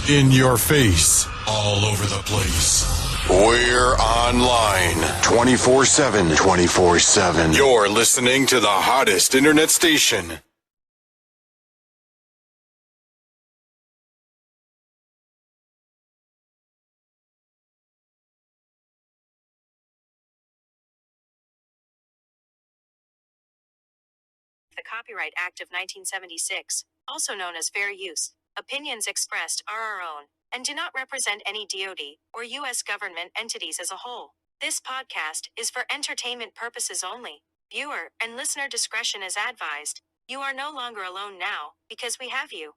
In your face. All over the place. We're online 24/7. 24/7. You're listening to the hottest internet station. The Copyright Act of 1976, also known as fair use. Opinions expressed are our own and do not represent any DoD or U.S. government entities as a whole. This podcast is for entertainment purposes only. Viewer and listener discretion is advised. You are no longer alone now because we have you.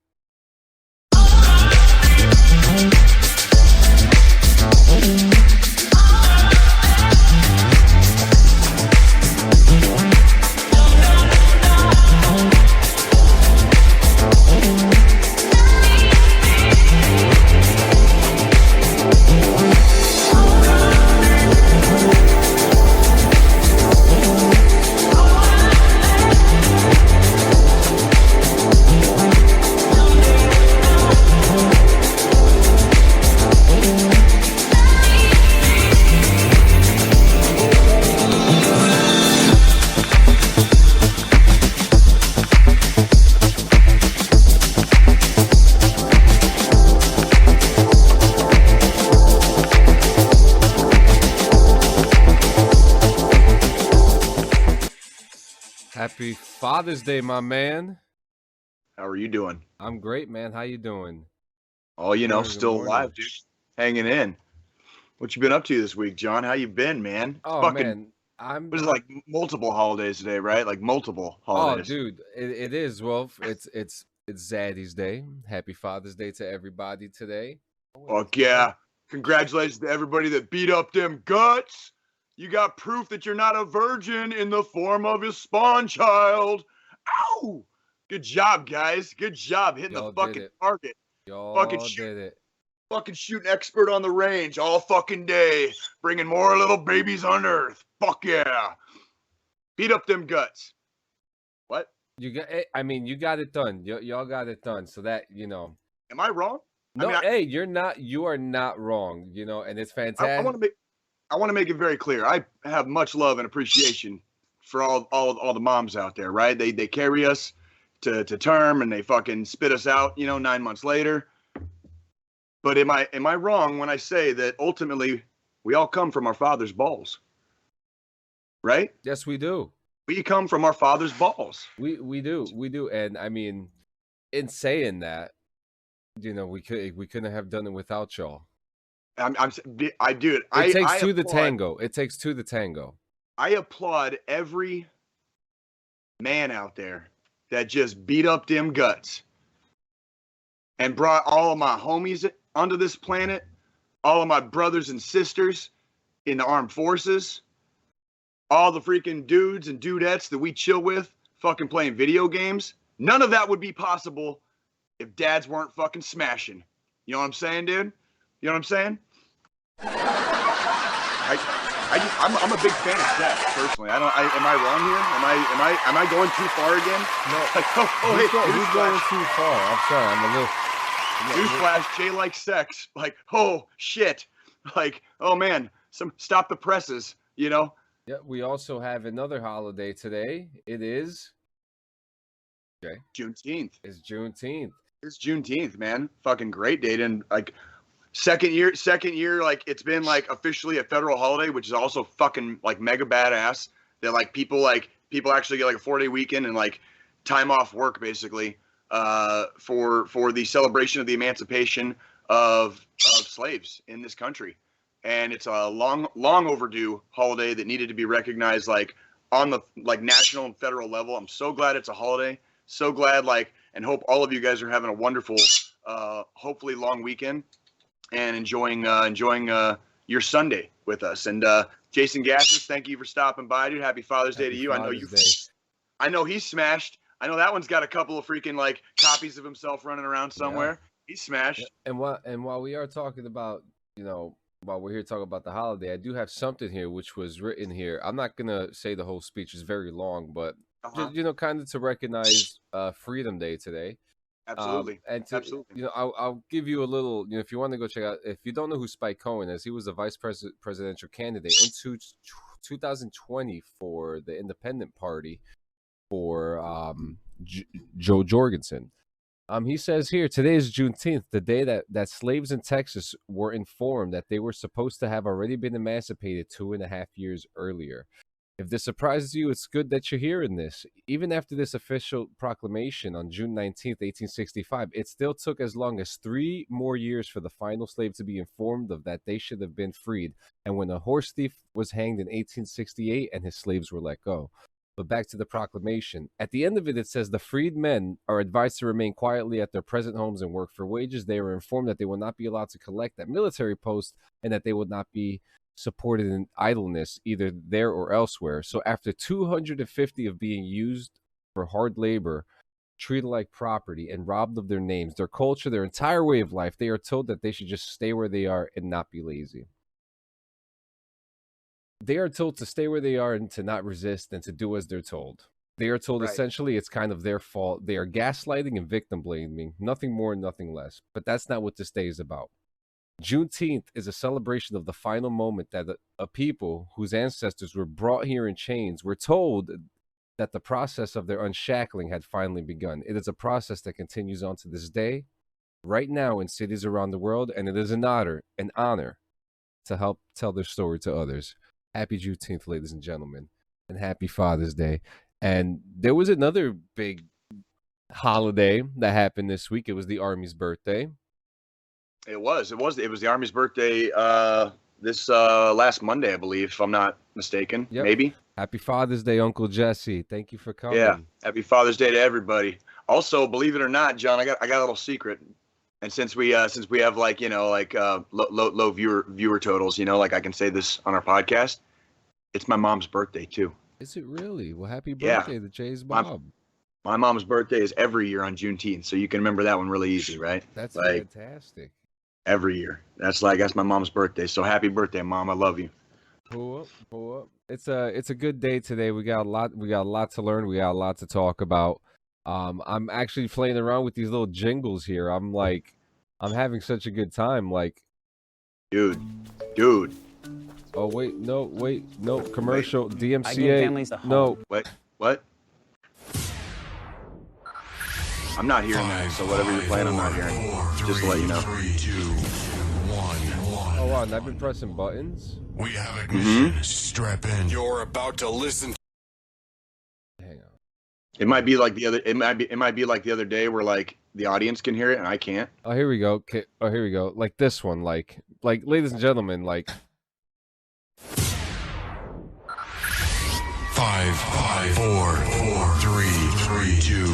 Happy Father's Day, my man. How are you doing? I'm great, man. How you doing? Oh, you know, Good still morning. alive, dude. Hanging in. What you been up to this week, John? How you been, man? It's Oh fucking, man, I'm. what is it, like multiple holidays today, right? Like multiple Oh, holidays. dude, it is. Well, it's Zaddy's Day. Happy Father's Day to everybody today. Fuck yeah. Congratulations to everybody that beat up them guts. You got proof that you're not a virgin in the form of a spawn child. Ow! Good job, guys. Good job hitting Y'all the did fucking it. target. Y'all Fucking shoot. did it. Fucking shooting expert on the range all fucking day, bringing more little babies on Earth. Fuck yeah. Beat up them guts. What? You got. I mean, you got it done. Y'all got it done. So that Am I wrong? No, I mean, hey, you're not. You are not wrong. And it's fantastic. I want to make it very clear. I have much love and appreciation for all the moms out there, right? They carry us to term and they fucking spit us out, 9 months later. But am I wrong when I say that ultimately we all come from our father's balls? Right? Yes, we do. We come from our father's balls. We do. And I mean, in saying that, we couldn't have done it without y'all. I do it. It takes two to tango. It takes two to tango. I applaud every man out there that just beat up them guts and brought all of my homies onto this planet, all of my brothers and sisters in the armed forces, all the freaking dudes and dudettes that we chill with, fucking playing video games. None of that would be possible if dads weren't fucking smashing. You know what I'm saying, dude? You know what I'm saying? I'm a big fan of sex, personally. Am I wrong here? Am I going too far again? No. Like, Who's going too far? I'm sorry. I'm a little. Newsflash, Jay likes sex. Like, oh shit. Like, oh man, stop the presses, Yeah, we also have another holiday today. It is JuneTeenth. It's JuneTeenth. It's JuneTeenth, man. Fucking great date. And like second year, like it's been like officially a federal holiday, which is also fucking like mega badass. That like people actually get like a 4-day weekend and like time off work basically for the celebration of the emancipation of slaves in this country. And it's a long overdue holiday that needed to be recognized like on the like national and federal level. I'm so glad it's a holiday. So glad and hope all of you guys are having a wonderful hopefully long weekend and enjoying your Sunday with us. And Jason Gassis, thank you for stopping by, dude. Happy Father's Day to you. I know he's smashed. I know that one's got a couple of freaking like copies of himself running around somewhere. Yeah. He's smashed. And while we are talking about, while we're here talking about the holiday, I do have something here which was written here. I'm not gonna say the whole speech; it's very long, but just, kind of to recognize Freedom Day today. Absolutely. And Absolutely. I'll give you a little, if you want to go check out, if you don't know who Spike Cohen is, he was a presidential candidate in 2020 for the Independent Party for Joe Jorgensen. He says here, today is Juneteenth, the day that slaves in Texas were informed that they were supposed to have already been emancipated 2.5 years earlier. If this surprises you, it's good that you're hearing this. Even after this official proclamation on June 19th, 1865, it still took as long as 3 more years for the final slave to be informed of that they should have been freed, and when a horse thief was hanged in 1868 and his slaves were let go. But back to the proclamation. At the end of it, it says the freed men are advised to remain quietly at their present homes and work for wages. They are informed that they will not be allowed to collect at military posts and that they will not be supported in idleness either there or elsewhere. So after 250 of being used for hard labor, treated like property, and robbed of their names, their culture, their entire way of life, they are told that they should just stay where they are and not be lazy. They are told to stay where they are and to not resist and to do as they're told. They are told essentially it's kind of their fault. They are gaslighting and victim blaming, nothing more and nothing less. But that's not what this day is about. Juneteenth is a celebration of the final moment that a people whose ancestors were brought here in chains were told that the process of their unshackling had finally begun. It is a process that continues on to this day, right now in cities around the world, and it is an honor to help tell their story to others. Happy Juneteenth, ladies and gentlemen, and happy Father's Day. And there was another big holiday that happened this week. It was the Army's birthday. It was the Army's birthday this last Monday, I believe, if I'm not mistaken. Yep. Maybe. Happy Father's Day, Uncle Jesse. Thank you for coming. Yeah. Happy Father's Day to everybody. Also, believe it or not, John, I got a little secret. And since we have like, low viewer totals, like I can say this on our podcast, it's my mom's birthday too. Is it really? Well, happy birthday to Jay's mom. My mom's birthday is every year on Juneteenth, so you can remember that one really easy, right? That's like, fantastic. Every year. That's my mom's birthday. So happy birthday, Mom. I love you. Pull up. It's a good day today. We got a lot to learn. We got a lot to talk about. I'm actually playing around with these little jingles here. I'm having such a good time. Like, dude. Oh wait, no, commercial. DMCA. No. Wait, what? I'm not hearing that, so whatever you're playing, I'm not hearing. Just to let you know. 3, 2, 1. Oh, wow, and I've been pressing buttons. We have ignition. Strap in. You're about to listen. Hang on. It might be like the other. It might be like the other day where like the audience can hear it and I can't. Oh, here we go. Okay. Oh, here we go. Like this one. Like, ladies and gentlemen, like. 5, 4, 3, 2, 1.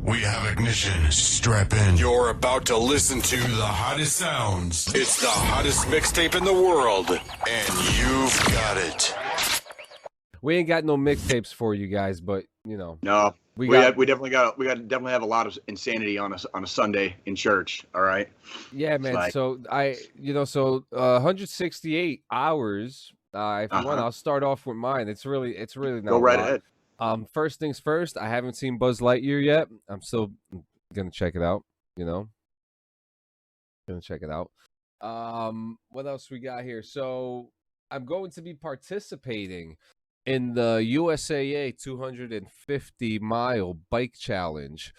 We have ignition. Strap in. You're about to listen to the hottest sounds. It's the hottest mixtape in the world, and you've got it. We ain't got no mixtapes for you guys, but no, we definitely have a lot of insanity on a Sunday in church. All right. Yeah, man. Like, so 168 hours. If you want, I'll start off with mine. It's really not. Go right ahead. First things first. I haven't seen Buzz Lightyear yet. I'm still gonna check it out. Gonna check it out. What else we got here? So I'm going to be participating in the USAA 250-mile bike challenge.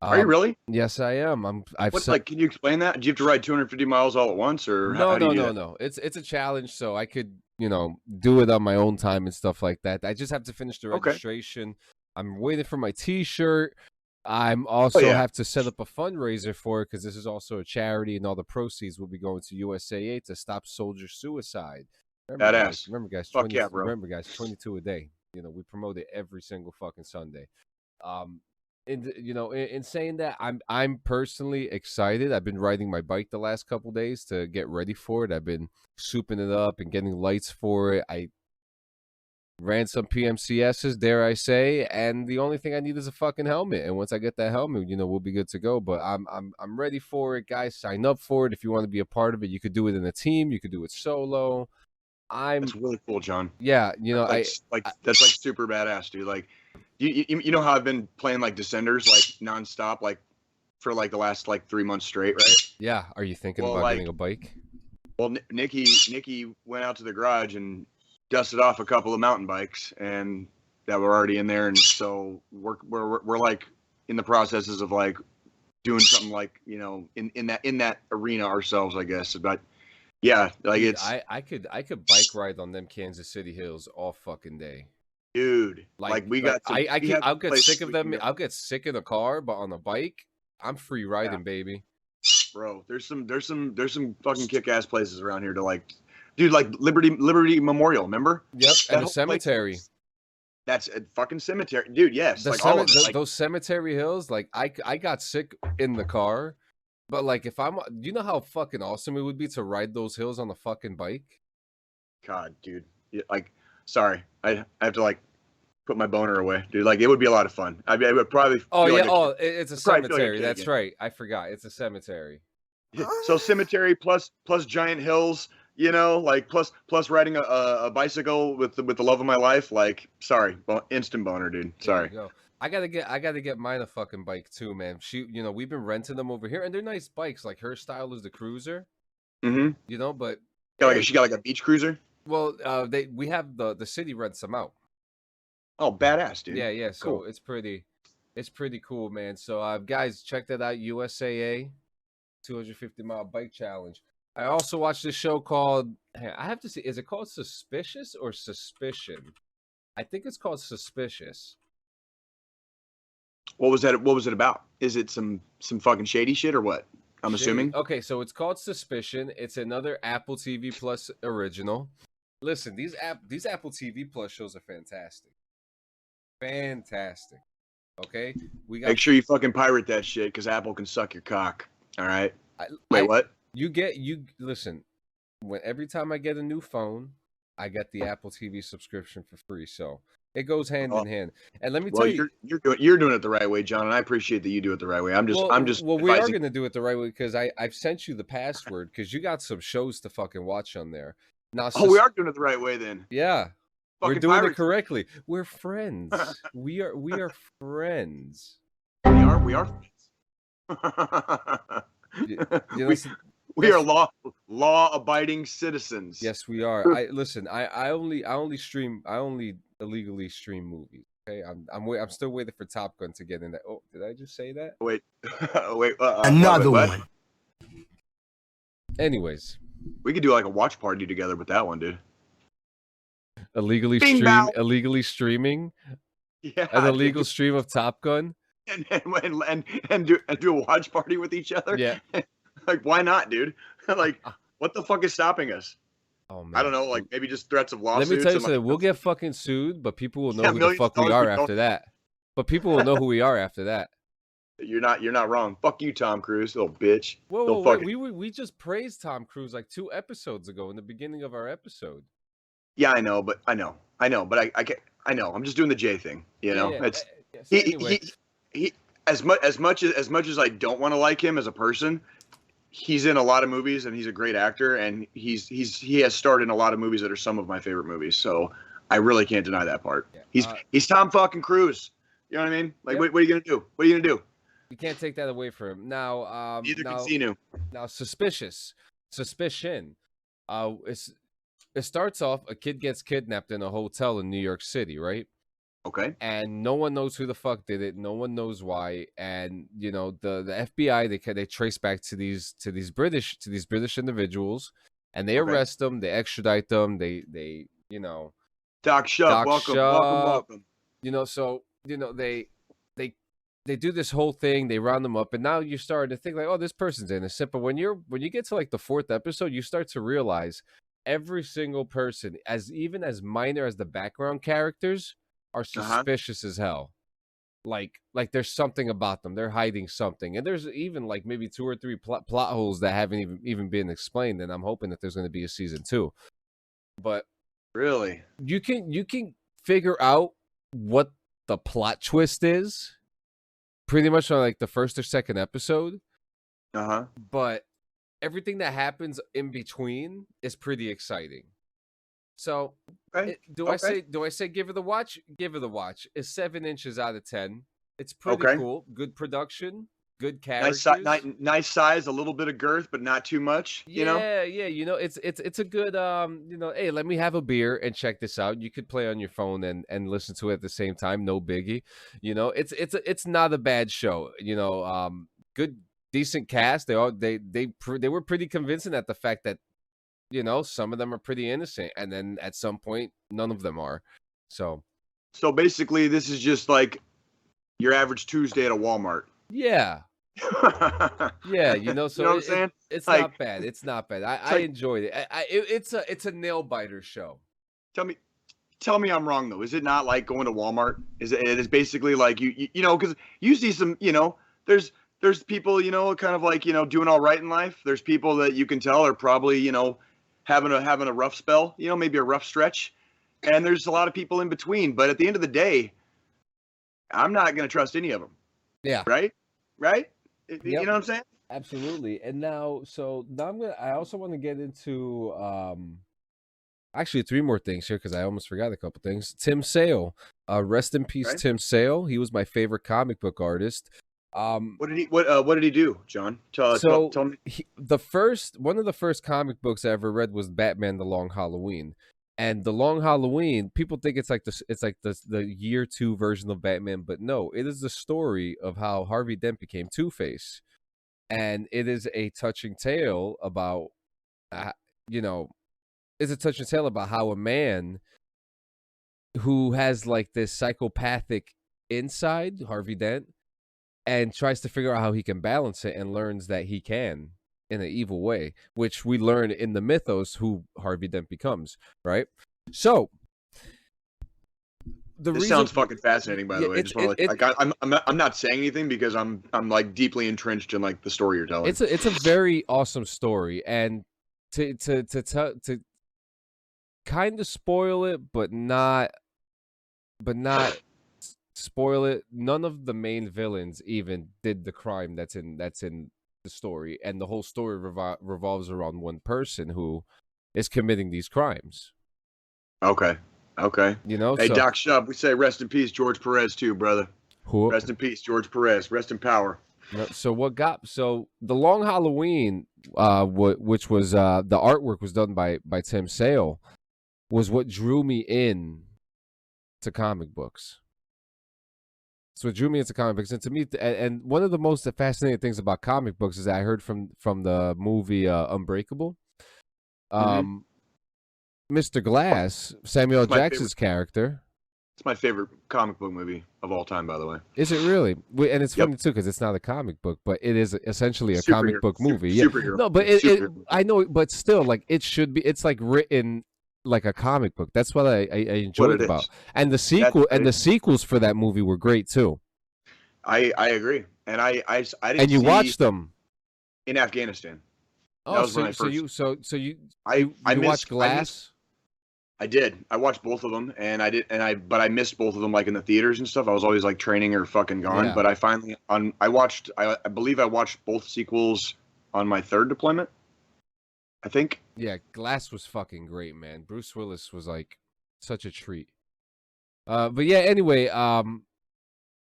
Are you really? Yes, I am. Can you explain that? Do you have to ride 250 miles all at once, or no? It's a challenge, so I could do it on my own time and stuff like that. I just have to finish the registration. Okay. I'm waiting for my T-shirt. I'm also have to set up a fundraiser for it because this is also a charity, and all the proceeds will be going to USAA to stop soldier suicide. Remember, guys. Fuck yeah, bro. Remember, guys. 22 a day. We promote it every single fucking Sunday. In saying that, I'm personally excited. I've been riding my bike the last couple days to get ready for it. I've been souping it up and getting lights for it. I ran some PMCSs, dare I say, and the only thing I need is a fucking helmet. And once I get that helmet, we'll be good to go. But I'm ready for it, guys. Sign up for it if you want to be a part of it. You could do it in a team. You could do it solo. That's really cool, John. Yeah, that's like super badass, dude. Like, You know how I've been playing like Descenders like nonstop like for like the last like 3 months straight, right? Yeah. Are you thinking Well, about like, getting a bike? well, Nikki went out to the garage and dusted off a couple of mountain bikes and that were already in there, and so we're like in the processes of like doing something like, you know, in that arena ourselves, I guess. But yeah, like Dude, it's I could bike ride on them Kansas City hills all fucking day. dude, Like we got some. We have I'll some get places sick of we them. can go. I'll get sick in the car, but on the bike, I'm free riding, Yeah. baby. Bro, there's some fucking kick ass places around here to like, dude, like Liberty Memorial, remember? Yep, That and the whole place- cemetery. That's a fucking cemetery, dude. Yes, like all of it. Like, those cemetery hills, like I got sick in the car, but like if I'm, you know how fucking awesome it would be to ride those hills on the fucking bike. God, dude, like, sorry, I have to like put my boner away, dude. Like, it would be a lot of fun. I would probably. Oh feel yeah, like it's a probably feel like a cemetery. kid That's again. right. I forgot. It's a cemetery. So cemetery plus giant hills, you know, like plus riding a bicycle with the love of my life. Like, sorry, instant boner, dude. Sorry. There you go. I gotta get mine a fucking bike too, man. You know, we've been renting them over here, and they're nice bikes. Like her style is the cruiser, Mm-hmm. you know. But She got like a beach cruiser. well, we have the city rents them out. Oh, badass, dude. Yeah. So Cool. it's pretty cool, man. So guys, check that out. USAA 250-mile bike challenge. I also watched this show called. I have to see. Is it called Suspicious or Suspicion? I think it's called Suspicious. What was that? What was it about? Is it some fucking shady shit or what? I'm assuming. Okay, so it's called Suspicion. It's another Apple TV Plus original. Listen, these Apple TV Plus shows are fantastic. Fantastic. Okay, we got. Make sure you fucking pirate that shit because Apple can suck your cock. All right. Wait, what? Listen. When every time I get a new phone, I get the Apple TV subscription for free. So it goes hand in hand. And let me tell you, you're doing it the right way, John, and I appreciate that you do it the right way. I'm just. Well, we are gonna do it the right way because I've sent you the password because you got some shows to fucking watch on there. Now, we are doing it the right way then. Yeah. Fucking We're doing pirates. it correctly. We're friends. we are friends. We are friends. We are law abiding citizens. Yes, we are. I only illegally stream movies. Okay, I'm still waiting for Top Gun to get in that. Oh, did I just say that? Wait. Another what? one. Anyways, we could do like a watch party together with that one, dude. illegally streaming Yeah, an illegal stream of Top Gun. And do a watch party with each other. Yeah. Like, why not, dude? Like, what the fuck is stopping us? Oh man, I don't know. Like, maybe just threats of lawsuits. Let me tell you and, something. like, We'll get fucking sued, but people will know Yeah, who the millions fuck of we dollars are we don't- after that. But people will know who we are after that. You're not wrong. Fuck you, Tom Cruise, little bitch. Whoa, Fuck wait, we just praised Tom Cruise like 2 episodes ago in the beginning of our episode. Yeah, I know, but I know, but I can't. I know. I'm just doing the J thing. You know, Yeah. it's So anyway, he as much as I don't want to like him as a person, he's in a lot of movies and he's a great actor and he has starred in a lot of movies that are some of my favorite movies. So I really can't deny that part. Yeah, He's Tom fucking Cruise. You know what I mean? Like, Yep. what are you gonna do? What are you gonna do? you can't take that away from him. Now, Neither can Xenu. Now, suspicion. It starts off. A kid gets kidnapped in a hotel in New York City, right? Okay. And no one knows who the fuck did it. No one knows why. And you know the FBI they trace back to these British individuals, and they arrest them. They extradite them. They you know. Doc Shup, welcome. You know, so you know they do this whole thing. They round them up, and now you're starting to think like, oh, this person's innocent. But when you get to like the 4th episode, you start to realize every single person, even as minor as the background characters, are suspicious as hell. Like there's something about them. They're hiding something, and there's even like maybe 2 or 3 plot holes that haven't even been explained. And I'm hoping that there's going to be a season 2. But Really, you can figure out what the plot twist is pretty much on like the 1st or 2nd episode. But everything that happens in between is pretty exciting. So, Okay. do I say give it a watch? Give it a watch. It's 7 inches out of 10. It's pretty Okay. cool. Good production. Good Nice, characters. nice size, a little bit of girth, but not too much. You know. Yeah, you know, it's a good you know, hey, let me have a beer and check this out. You could play on your phone and listen to it at the same time, no biggie. You know, it's not a bad show. You know, good decent cast. They were pretty convincing at the fact that, you know, some of them are pretty innocent, and then at some point none of them are. So basically, this is just like your average Tuesday at a Walmart. yeah. Yeah, you know, so you know what I'm saying? It's like, not bad. It's not bad. I enjoyed it. It's a nail biter show. Tell me I'm wrong though. Is it not like going to Walmart? It is basically like you know, because you see some, you know, there's people, you know, kind of like, you know, doing all right in life. There's people that you can tell are probably, you know, having a rough spell, you know, maybe a rough stretch, and there's a lot of people in between. But at the end of the day, I'm not going to trust any of them. Yeah. Right. Yep. You know what I'm saying? Absolutely. And now I also want to get into actually 3 more things here because I almost forgot a couple things. Tim Sale, rest in peace, right. Tim Sale. He was my favorite comic book artist. What did he do, John? Tell me. One of the first comic books I ever read was Batman: The Long Halloween. And The Long Halloween, people think it's like the year 2 version of Batman, but no, it is the story of how Harvey Dent became Two-Face. And it is a touching tale about you know, it's a touching tale about how a man who has like this psychopathic inside, Harvey Dent, and tries to figure out how he can balance it and learns that he can in an evil way, which we learn in the mythos who Harvey Dent becomes, right? So this sounds fucking fascinating, by the way. I just want to I'm not saying anything because I'm like deeply entrenched in like the story you're telling. It's a very awesome story, and to kind of spoil it, but not spoil it. None of the main villains even did the crime that's in the story, and the whole story revolves around one person who is committing these crimes. Okay. You know, hey, Doc Shub, we say rest in peace, George Perez, too, brother. Who? Rest in peace, George Perez. Rest in power. So The Long Halloween, which was the artwork was done by Tim Sale, was what drew me in to comic books. So it drew me into comic books, and to me, and one of the most fascinating things about comic books is that I heard from the movie Unbreakable. Mr. Glass, Samuel L. Jackson's character. It's my favorite comic book movie of all time, by the way. Is it really? And it's funny too because it's not a comic book, but it is essentially a comic book movie. Superhero. No, but I know, but still, like it should be. It's like written like a comic book. That's what I enjoyed about. Is. And the sequels for that movie were great too. I agree, and I didn't. And you watched them in Afghanistan. Oh, so you watched Glass? I did. I watched both of them, but I missed both of them like in the theaters and stuff. I was always like training or fucking gone. Yeah. But I believe I watched both sequels on my 3rd deployment. I think. Yeah, Glass was fucking great, man. Bruce Willis was like such a treat. But yeah, anyway,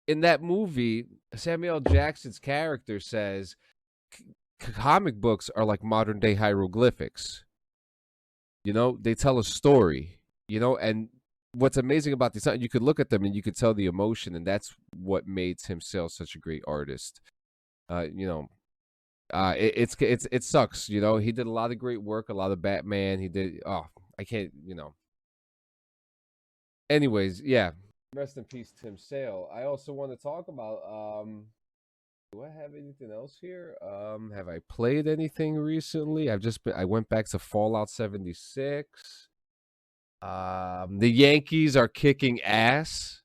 in that movie, Samuel L. Jackson's character says comic books are like modern day hieroglyphics. You know, they tell a story, you know, and what's amazing about these, you could look at them and you could tell the emotion, and that's what made Tim Sale such a great artist. You know, it sucks, you know, he did a lot of great work, a lot of Batman. He did, I can't, you know. Anyways, yeah, rest in peace, Tim Sale. I also want to talk about, do I have anything else here? Have I played anything recently? I went back to Fallout 76. The Yankees are kicking ass.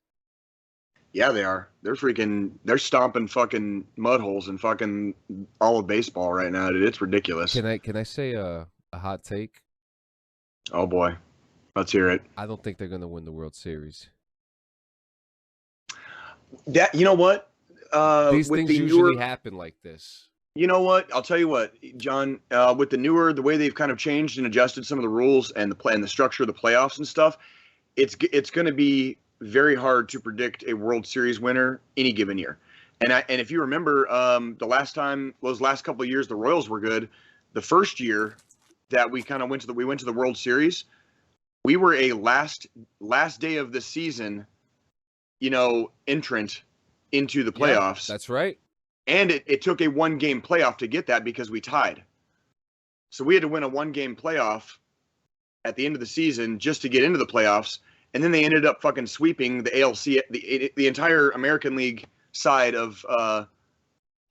Yeah, they are. They're stomping fucking mud holes in fucking all of baseball right now, dude. It's ridiculous. Can I say a hot take? Oh boy. Let's hear it. I don't think they're gonna win the World Series. You know what? These things usually happen like this. You know what? I'll tell you what, John. With the way they've kind of changed and adjusted some of the rules and the structure of the playoffs and stuff, it's going to be very hard to predict a World Series winner any given year. And if you remember, those last couple of years, the Royals were good. The first year that we kind of went to the World Series, we were a last day of the season, entrant into the playoffs. Yeah, that's right. And it took a 1-game playoff to get that because we tied. So we had to win a 1-game playoff at the end of the season just to get into the playoffs. And then they ended up fucking sweeping the ALC, the entire American League side of the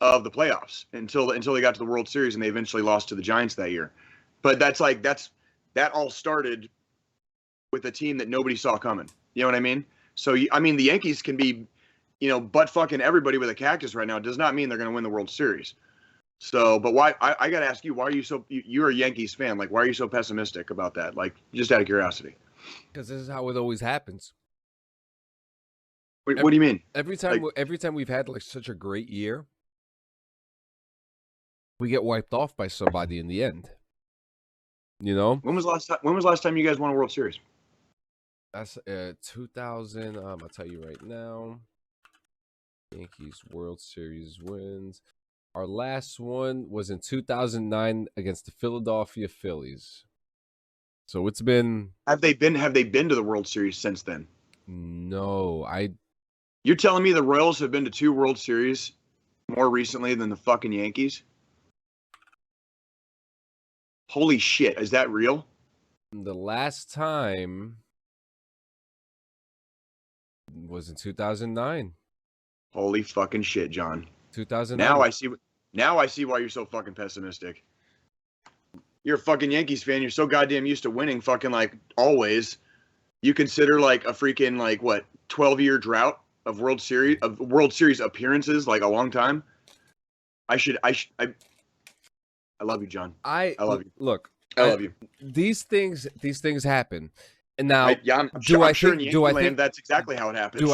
playoffs until they got to the World Series, and they eventually lost to the Giants that year. But that all started with a team that nobody saw coming. You know what I mean? So the Yankees can be, butt fucking everybody with a cactus right now. It does not mean they're going to win the World Series. So, but why? I got to ask you, why are you so? You're a Yankees fan. Like, why are you so pessimistic about that? Like, just out of curiosity. Because this is how it always happens. What do you mean? Every time we've had like such a great year, we get wiped off by somebody in the end. When was the last time you guys won a World Series? That's 2000. I'll tell you right now. Yankees World Series wins. Our last one was in 2009 against the Philadelphia Phillies. So it's been. Have they been to the World Series since then? No, You're telling me the Royals have been to 2 World Series more recently than the fucking Yankees? Holy shit, is that real? The last time was in 2009. Holy fucking shit, John. 2009. Now I see why you're so fucking pessimistic. You're a fucking Yankees fan. You're so goddamn used to winning fucking like always. You consider like a freaking 12-year drought of World Series appearances like a long time. I love you, John. I love you. Look, I love you. These things happen. And now, I'm sure in Yankee land that's exactly how it happens. Do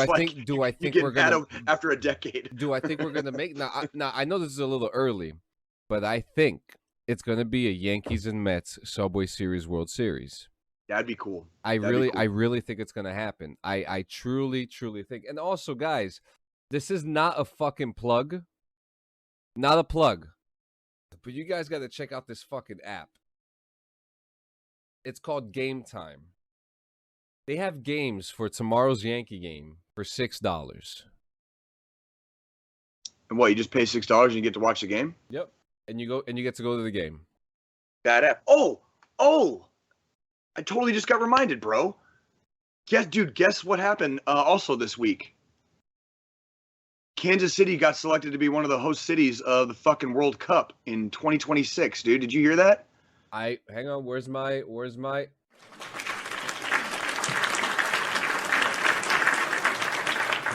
I think we're gonna after a decade? Do I think we're gonna make now? I know this is a little early, but I think it's gonna be a Yankees and Mets Subway Series World Series. That'd be cool. I really think it's gonna happen. I truly think. And also, guys, this is not a fucking plug. Not a plug. But you guys got to check out this fucking app. It's called Game Time. They have games for tomorrow's Yankee game for $6. And what, you just pay $6 and you get to watch the game? Yep. And you get to go to the game. That app. Oh! I totally just got reminded, bro. Guess what happened also this week? Kansas City got selected to be one of the host cities of the fucking World Cup in 2026, dude. Did you hear that? Hang on, where's my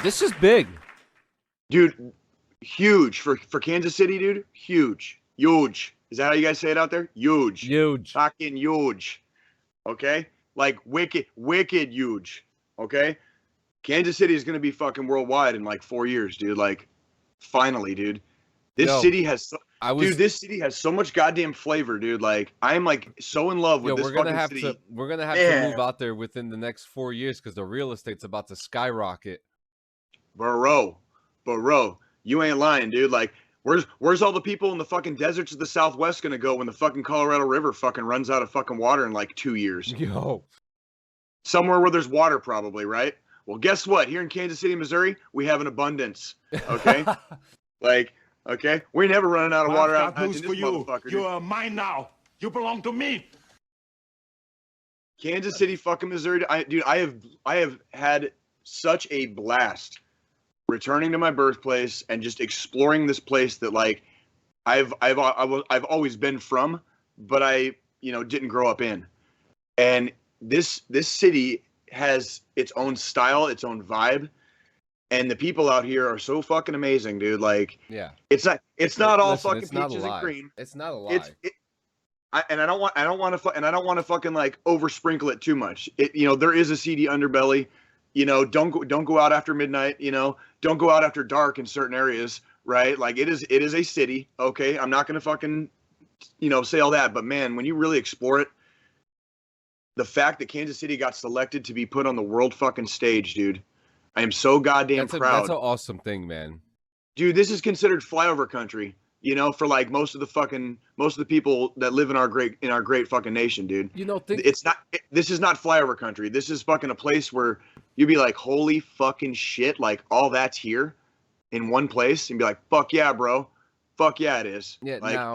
This is big. Dude, huge for Kansas City, dude. Huge. Is that how you guys say it out there? Huge. Fucking huge. Okay? Like wicked huge. Okay? Kansas City is going to be fucking worldwide in like 4 years, dude. Like, finally, dude. This city has so much goddamn flavor, dude. Like, I am like so in love with this fucking city. We're gonna have to move out there within the next 4 years because the real estate's about to skyrocket. Bro, you ain't lying, dude. Like, where's all the people in the fucking deserts of the Southwest gonna go when the fucking Colorado River fucking runs out of fucking water in like 2 years? Yo, somewhere where there's water, probably, right? Well, guess what? Here in Kansas City, Missouri, we have an abundance. Okay, okay, we never running out of water out in this motherfucker. You are mine now. You belong to me. Kansas City, fucking Missouri, I have had such a blast returning to my birthplace and just exploring this place that like I've always been from, but I didn't grow up in. And this city has its own style, its own vibe, and the people out here are so fucking amazing, dude. Like, yeah, it's not all fucking peaches and cream. It's not a lie. I don't want to fucking like over sprinkle it too much. There is a seedy underbelly. Don't go out after midnight. Don't go out after dark in certain areas. right? Like it is a city. Okay, I'm not gonna fucking, say all that, but man, when you really explore it, the fact that Kansas City got selected to be put on the world fucking stage, dude, I am so goddamn proud. That's an awesome thing, man. Dude, this is considered flyover country, for like most of the people that live in our great fucking nation, dude. This is not flyover country. This is fucking a place where you'd be like, holy fucking shit, like all that's here in one place, and be like, fuck yeah, bro. Fuck yeah, it is. Yeah, like, now,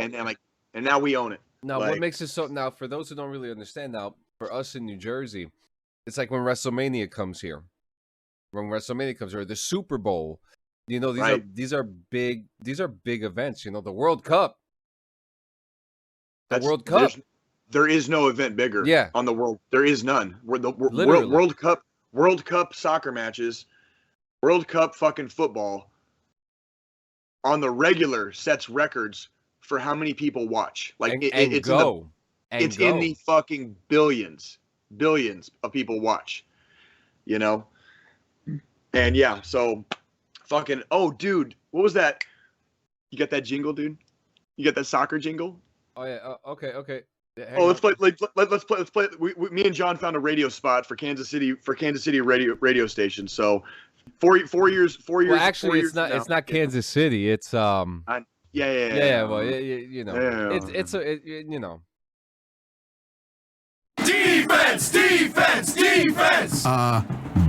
and now we own it. Now, what makes it so? Now, for those who don't really understand, now for us in New Jersey, it's like when WrestleMania comes here. When WrestleMania comes here, the Super Bowl, these are big events. The World Cup. World Cup. There is no event bigger. Yeah. On the world, there is none. The World Cup soccer matches, World Cup fucking football. On the regular sets records for how many people watch. Like it's in the fucking billions of people watch. And yeah, so fucking, oh dude, what was that? You got that jingle, dude? You got that soccer jingle? Oh yeah, okay. Yeah, let's play. Let's play. Me and John found a radio spot for Kansas City radio station. So 4 years. Well, actually, it's not Kansas City. It's Yeah. Well, it's Defense.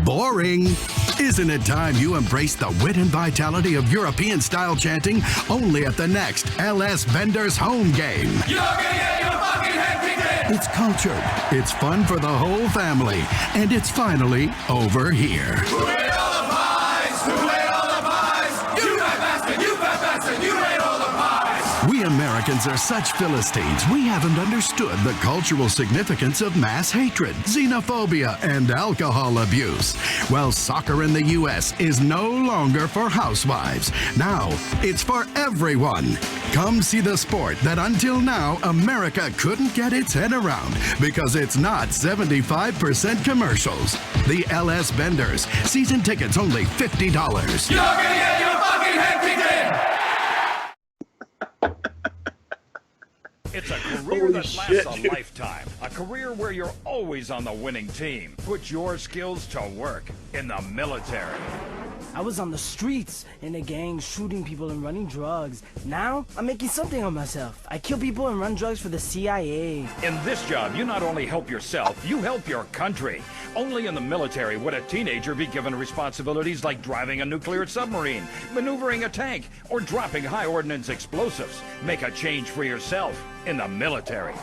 Boring. Isn't it time you embrace the wit and vitality of European-style chanting only at the next LS Benders home game? You're gonna get your fucking head kicked in. It's cultured, it's fun for the whole family, and it's finally over here. Who ate all the pies? Who ate all the pies? You fat bastard! You fat bastard! You ate all the pies! We Americans are such Philistines, we haven't understood the cultural significance of mass hatred, xenophobia, and alcohol abuse. Well, soccer in the U.S. is no longer for housewives. Now, it's for everyone. Come see the sport that until now America couldn't get its head around because it's not 75% commercials. The LS Benders. Season tickets only $50. You're gonna get your fucking head kicked in! It's a career that lasts a lifetime. A career where you're always on the winning team. Put your skills to work in the military. I was on the streets, in a gang, shooting people and running drugs. Now, I'm making something of myself. I kill people and run drugs for the CIA. In this job, you not only help yourself, you help your country. Only in the military would a teenager be given responsibilities like driving a nuclear submarine, maneuvering a tank, or dropping high ordnance explosives. Make a change for yourself in the military.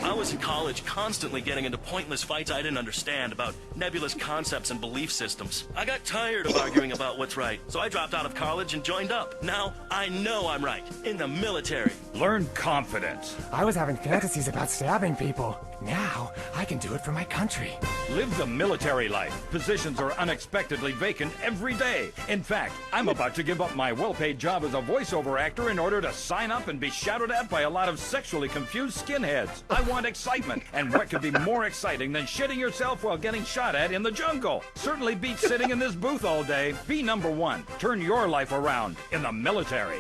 I was in college constantly getting into pointless fights I didn't understand about nebulous concepts and belief systems. I got tired of arguing about what's right, so I dropped out of college and joined up. Now, I know I'm right. In the military. Learn confidence. I was having fantasies about stabbing people. Now, I can do it for my country. Live the military life. Positions are unexpectedly vacant every day. In fact, I'm about to give up my well-paid job as a voiceover actor in order to sign up and be shouted at by a lot of sexually confused skinheads. I want excitement, and what could be more exciting than shitting yourself while getting shot at in the jungle? Certainly beats sitting in this booth all day. Be number one. Turn your life around in the military.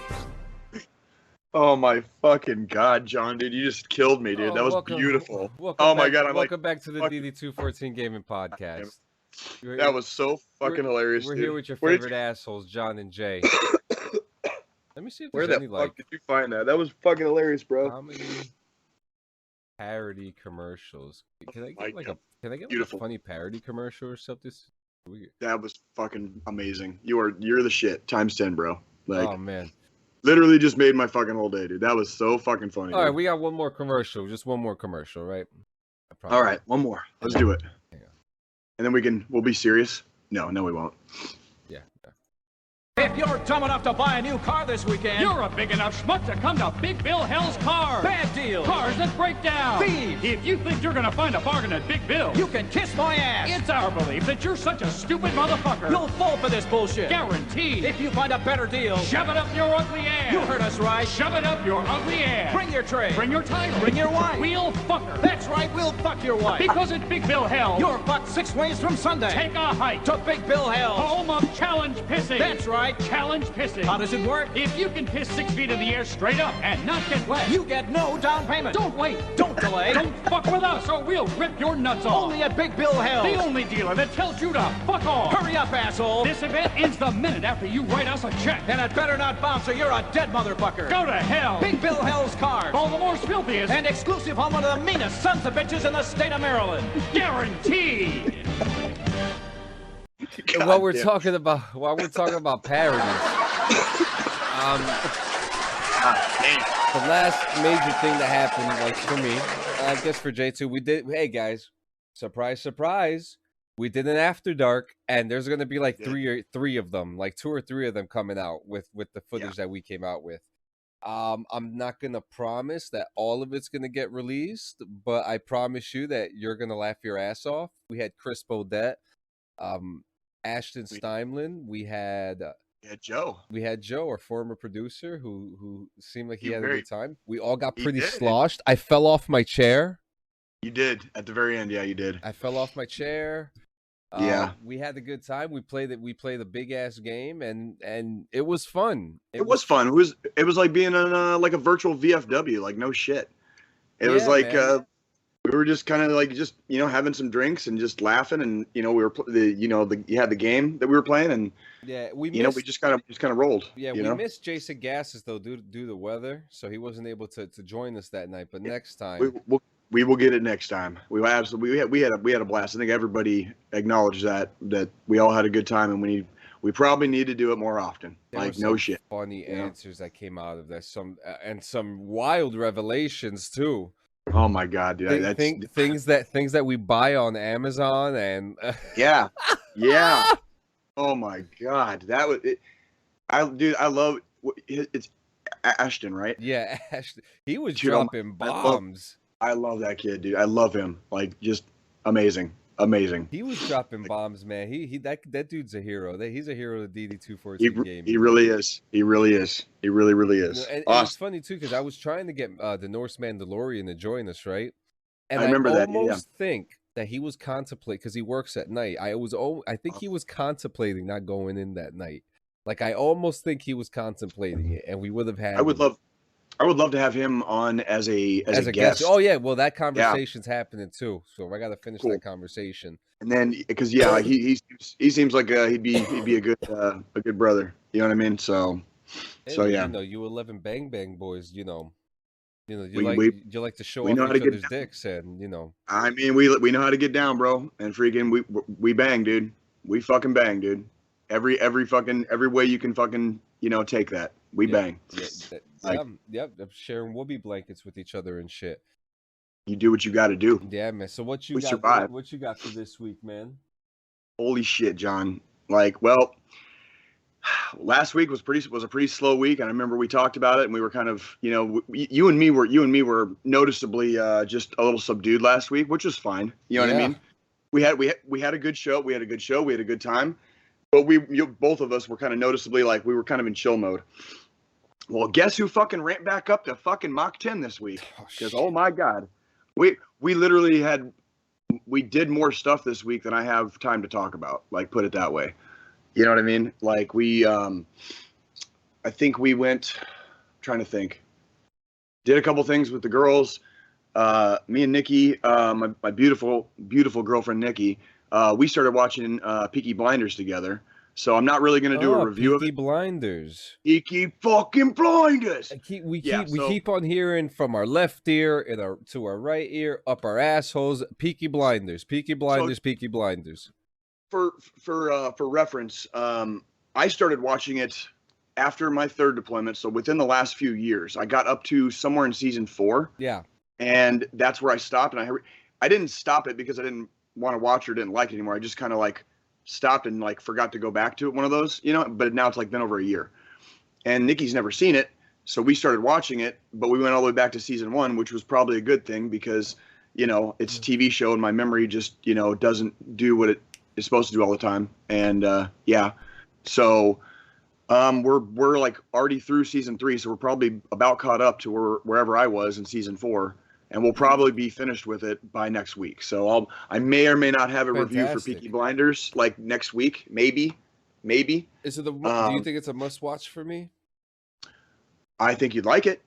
Oh my fucking god, John, dude, you just killed me, dude. That was beautiful. Oh my god, welcome back to the DD214 Gaming Podcast. That was so fucking hilarious. We're here with your favorite assholes, John and Jay. Let me see if there's any Where the fuck did you find that? That was fucking hilarious, bro. How many parody commercials? Can I get a funny parody commercial or something? That was fucking amazing. You're the shit. Times 10, bro. Like, oh man. Literally just made my fucking whole day, dude. That was so fucking funny. All right, we got one more commercial. Just one more commercial, right? All right, one more. Let's do it. And then we'll be serious. No, we won't. Yeah. If you're dumb enough to buy a new car this weekend, you're a big enough schmuck to come to Big Bill Hell's Cars. Bad deals. Cars that break down. Thieves. If you think you're going to find a bargain at Big Bill, you can kiss my ass. It's our belief that you're such a stupid motherfucker. You'll fall for this bullshit. Guaranteed. If you find a better deal, shove it up your ugly ass. You heard us right. Shove it up your ugly ass. Bring your tray. Bring your title. Bring your wife. We'll fuck her. That's right, we'll fuck your wife. Because at Big Bill Hell, you're fucked 6 ways from Sunday. Take a hike to Big Bill Hell, home of challenge pissing. That's right. right, challenge pissing. How does it work? If you can piss 6 feet in the air straight up and not get wet, You get no down payment. don't wait. Don't delay. Don't fuck with us or we'll rip your nuts off. Only at Big Bill Hell. The only dealer that tells you to fuck off. Hurry up, asshole. This event ends the minute after you write us a check. And it better not bounce or you're a dead motherfucker. Go to hell. Big Bill Hell's cars. Baltimore's filthiest. And exclusive home of the meanest sons of bitches in the state of Maryland. Guaranteed. While we're talking about parodies, the last major thing that happened, like for me, I guess for J2, we did. Hey guys, surprise, surprise, we did an After Dark, and there's gonna be like three of them, like 2 or 3 of them coming out with the footage that we came out with. I'm not gonna promise that all of it's gonna get released, but I promise you that you're gonna laugh your ass off. We had Chris Bodette, Ashton Steinlin. We had Joe. We had Joe, our former producer, who seemed like he had a very- good time. We all got pretty did. sloshed. I fell off my chair. You did at the very end. Yeah, you did. I fell off my chair. Yeah. We had a good time. We played a big ass game, and it was fun. It was fun. It was like being on like a virtual VFW. Like no shit. It was like we were just kind of like just having some drinks and just laughing, and we were you had the game that we were playing, and we just kind of rolled. Yeah, we missed Jason Gassis though due to the weather, so he wasn't able to join us that night. But next time we will get it next time. We had a blast. I think everybody acknowledged that we all had a good time, and we probably need to do it more often. Like no shit. Funny answers that came out of that, some wild revelations too. Oh my god, dude! Things that we buy on Amazon and yeah. Oh my god, that was it. I love it's Ashton, right? Yeah, Ashton. He was dropping bombs. I love that kid, dude. I love him. Like just amazing. He was dropping bombs, man. That dude's a hero. He's a hero of the DD214 game. He really is. He really is. He really is. And it's funny too because I was trying to get the Norse Mandalorian to join us, right? And I remember that. I almost think that he was contemplating because he works at night. I think he was contemplating not going in that night. Like I almost think he was contemplating it, and we would have had. I would love to have him on as a guest. Oh yeah, well that conversation's happening too. So I got to finish that conversation. And then because he seems like he'd be a good brother. You know what I mean? So yeah. You 11 Bang Bang boys. You like to show off each other's dicks, and I mean, we know how to get down, bro. And freaking we bang, dude. We fucking bang, dude. Every way you can fucking take that. We bang. Yep. Sharing whoopee blankets with each other and shit. You do what you got to do. Yeah, man. So what you got for this week, man? Holy shit, John. Like, well, last week was a pretty slow week, and I remember we talked about it, and we were kind of, you and me were noticeably just a little subdued last week, which was fine. You know what I mean? We had a good show. We had a good time, but both of us were kind of noticeably like we were kind of in chill mode. Well, guess who fucking ramped back up to fucking Mach 10 this week? Because oh my god, we literally did more stuff this week than I have time to talk about. Like, put it that way. You know what I mean? Like we, I think we went. Trying to think. Did a couple things with the girls. Me and Nikki, my beautiful girlfriend Nikki. We started watching Peaky Blinders together. So I'm not really going to do a review of it. Peaky Blinders. Peaky fucking Blinders. We keep on hearing from our left ear to our right ear, up our assholes. Peaky Blinders. Peaky Blinders. Peaky Blinders. For reference, I started watching it after my 3rd deployment. So within the last few years, I got up to somewhere in season 4. Yeah. And that's where I stopped. And I didn't stop it because I didn't want to watch or didn't like it anymore. I just kind of like stopped and like forgot to go back to it, one of those, but now it's like been over a year, and Nikki's never seen it, so we started watching it, but we went all the way back to season 1, which was probably a good thing because it's a TV show and my memory just doesn't do what it is supposed to do all the time. And so we're like already through season 3, so we're probably about caught up to wherever I was in season 4. And we'll probably be finished with it by next week. So I may or may not have a review for Peaky Blinders like next week, maybe. maybe. Is it do you think it's a must-watch for me? I think you'd like it.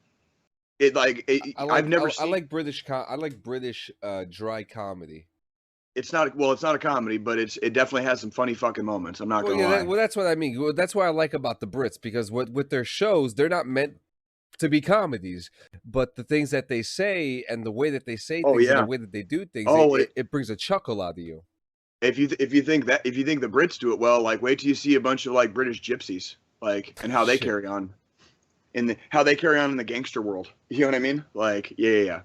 I've never seen. I like British. I like British dry comedy. It's not a comedy, but it definitely has some funny fucking moments. I'm not gonna lie. That's what I mean. That's what I like about the Brits, because with their shows, they're not meant to be comedies, but the things that they say and the way that they say things and the way that they do things, it brings a chuckle out of you. If you think the Brits do it well, like wait till you see a bunch of like British gypsies, like, and how they carry on in the gangster world. You know what I mean? Like, yeah.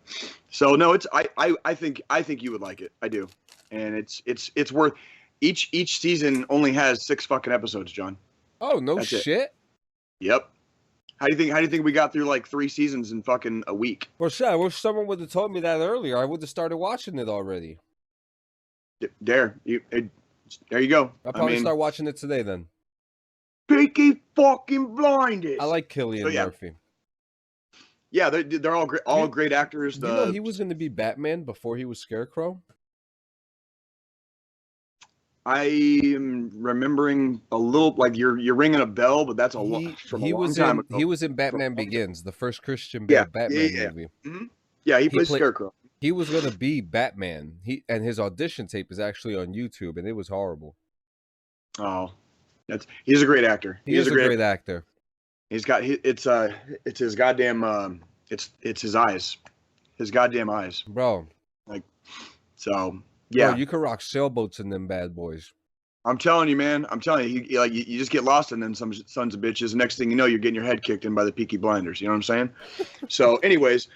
So no, I think you would like it. I do. And it's worth each season only has 6 fucking episodes, John. Oh, no shit. Yep. How do you think we got through like 3 seasons in fucking a week? Well, shit, I wish someone would have told me that earlier. I would have started watching it already. There you go. I'll probably start watching it today then. Peaky fucking blinded. I like Cillian Murphy. Yeah, they're all great actors. You know he was going to be Batman before he was Scarecrow? I am remembering a little, like you're ringing a bell, but that's a long time ago. He was in Batman Begins, the first Christian Bale Batman movie. Mm-hmm. Yeah, he plays Scarecrow. He was going to be Batman. And his audition tape is actually on YouTube, and it was horrible. Oh, he's a great actor. He is a great actor. He's got it's his goddamn it's his eyes, his goddamn eyes, bro. Like, so yeah, bro, you can rock sailboats in them bad boys. I'm telling you, man. I'm telling you, you just get lost in them some sons of bitches. Next thing you know, you're getting your head kicked in by the Peaky Blinders. You know what I'm saying? So, anyways,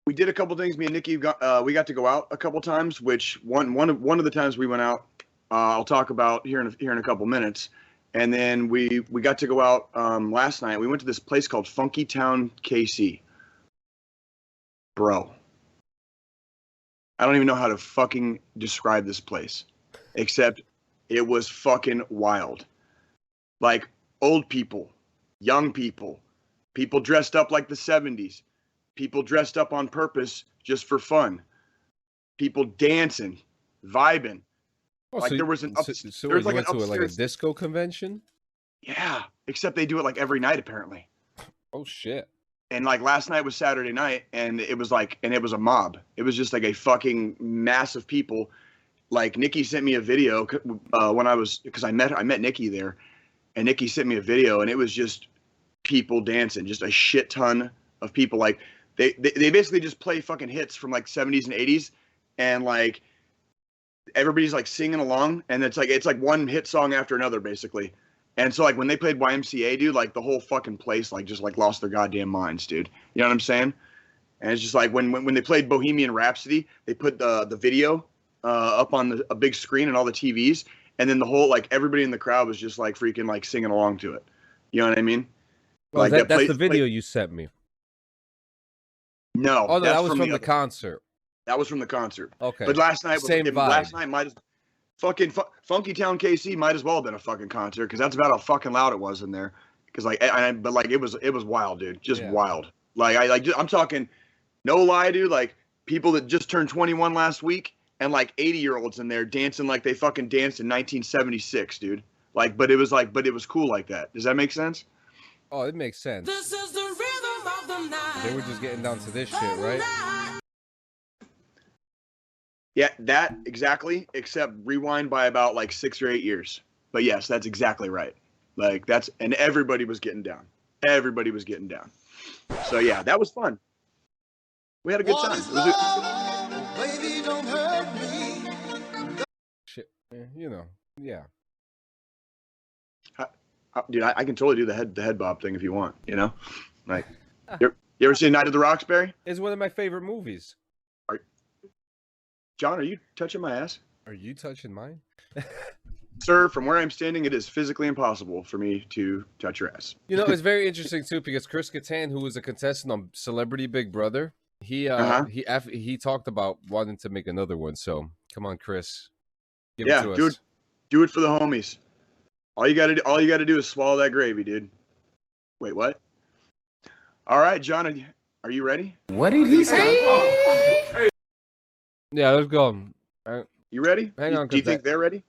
we did a couple things. Me and Nikki we got to go out a couple times. Which one of the times we went out, I'll talk about here in a couple minutes. And then we got to go out last night. We went to this place called Funky Town, KC. Bro, I don't even know how to fucking describe this place, except it was fucking wild. Like old people, young people, people dressed up like the 70s, people dressed up on purpose just for fun, people dancing, vibing. Oh, like so there was an there was like an upstairs, like a disco convention. Yeah, except they do it like every night apparently. Oh shit! And like last night was Saturday night, and it was a mob. It was just like a fucking mass of people. Like Nikki sent me a video because I met Nikki there, and Nikki sent me a video, and it was just people dancing, just a shit ton of people. Like they basically just play fucking hits from like 70s and 80s, and like everybody's like singing along, and it's like one hit song after another basically. And so like when they played YMCA, dude, like the whole fucking place like just like lost their goddamn minds, dude. You know what I'm saying? And it's just like when they played Bohemian Rhapsody, they put the video up on a big screen and all the TVs, and then the whole like everybody in the crowd was just like freaking like singing along to it. You know what I mean? Well, like that's the video you sent me. No. Oh, no, that was from the concert. That was from the concert. Okay. But last night vibe. might as fucking Funky Town KC might as well have been a fucking concert, because that's about how fucking loud it was in there. Because it was wild, dude. Just wild. I'm talking, no lie, dude. Like people that just turned 21 last week, and like 80-year-olds in there dancing like they fucking danced in 1976, dude. But it was cool like that. Does that make sense? Oh, it makes sense. This is the rhythm of the night. They were just getting down to this shit, right? Yeah, that exactly, except rewind by about like 6 or 8 years. But yes, that's exactly right. Like and everybody was getting down. Everybody was getting down. So yeah, that was fun. We had a good time. Baby, don't hurt me. Shit, you know, yeah. Dude, I can totally do the head bob thing if you want. You know, like you ever seen Night of the Roxbury? It's one of my favorite movies. John, are you touching my ass? Are you touching mine? Sir, from where I'm standing, it is physically impossible for me to touch your ass. You know, it's very interesting too, because Chris Kattan, who was a contestant on Celebrity Big Brother, he talked about wanting to make another one. So come on, Chris, give it to us. Do it for the homies. All you gotta do is swallow that gravy, dude. Wait, what? All right, John, are you ready? What did he say? Yeah, let's go. You ready? Hang on. Do you think they're ready?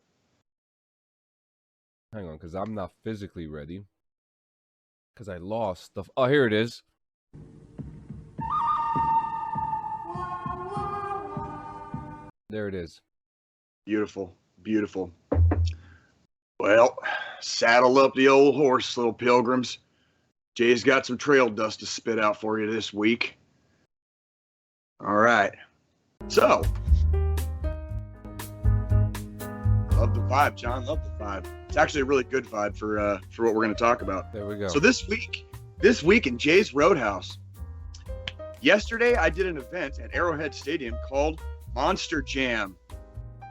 Hang on, because I'm not physically ready. Because I lost the... Oh, here it is. There it is. Beautiful. Beautiful. Well, saddle up the old horse, little pilgrims. Jay's got some trail dust to spit out for you this week. All right. So, love the vibe, John. Love the vibe. It's actually a really good vibe for what we're going to talk about. There we go. So this week in Jay's RoadHouse. Yesterday, I did an event at Arrowhead Stadium called Monster Jam.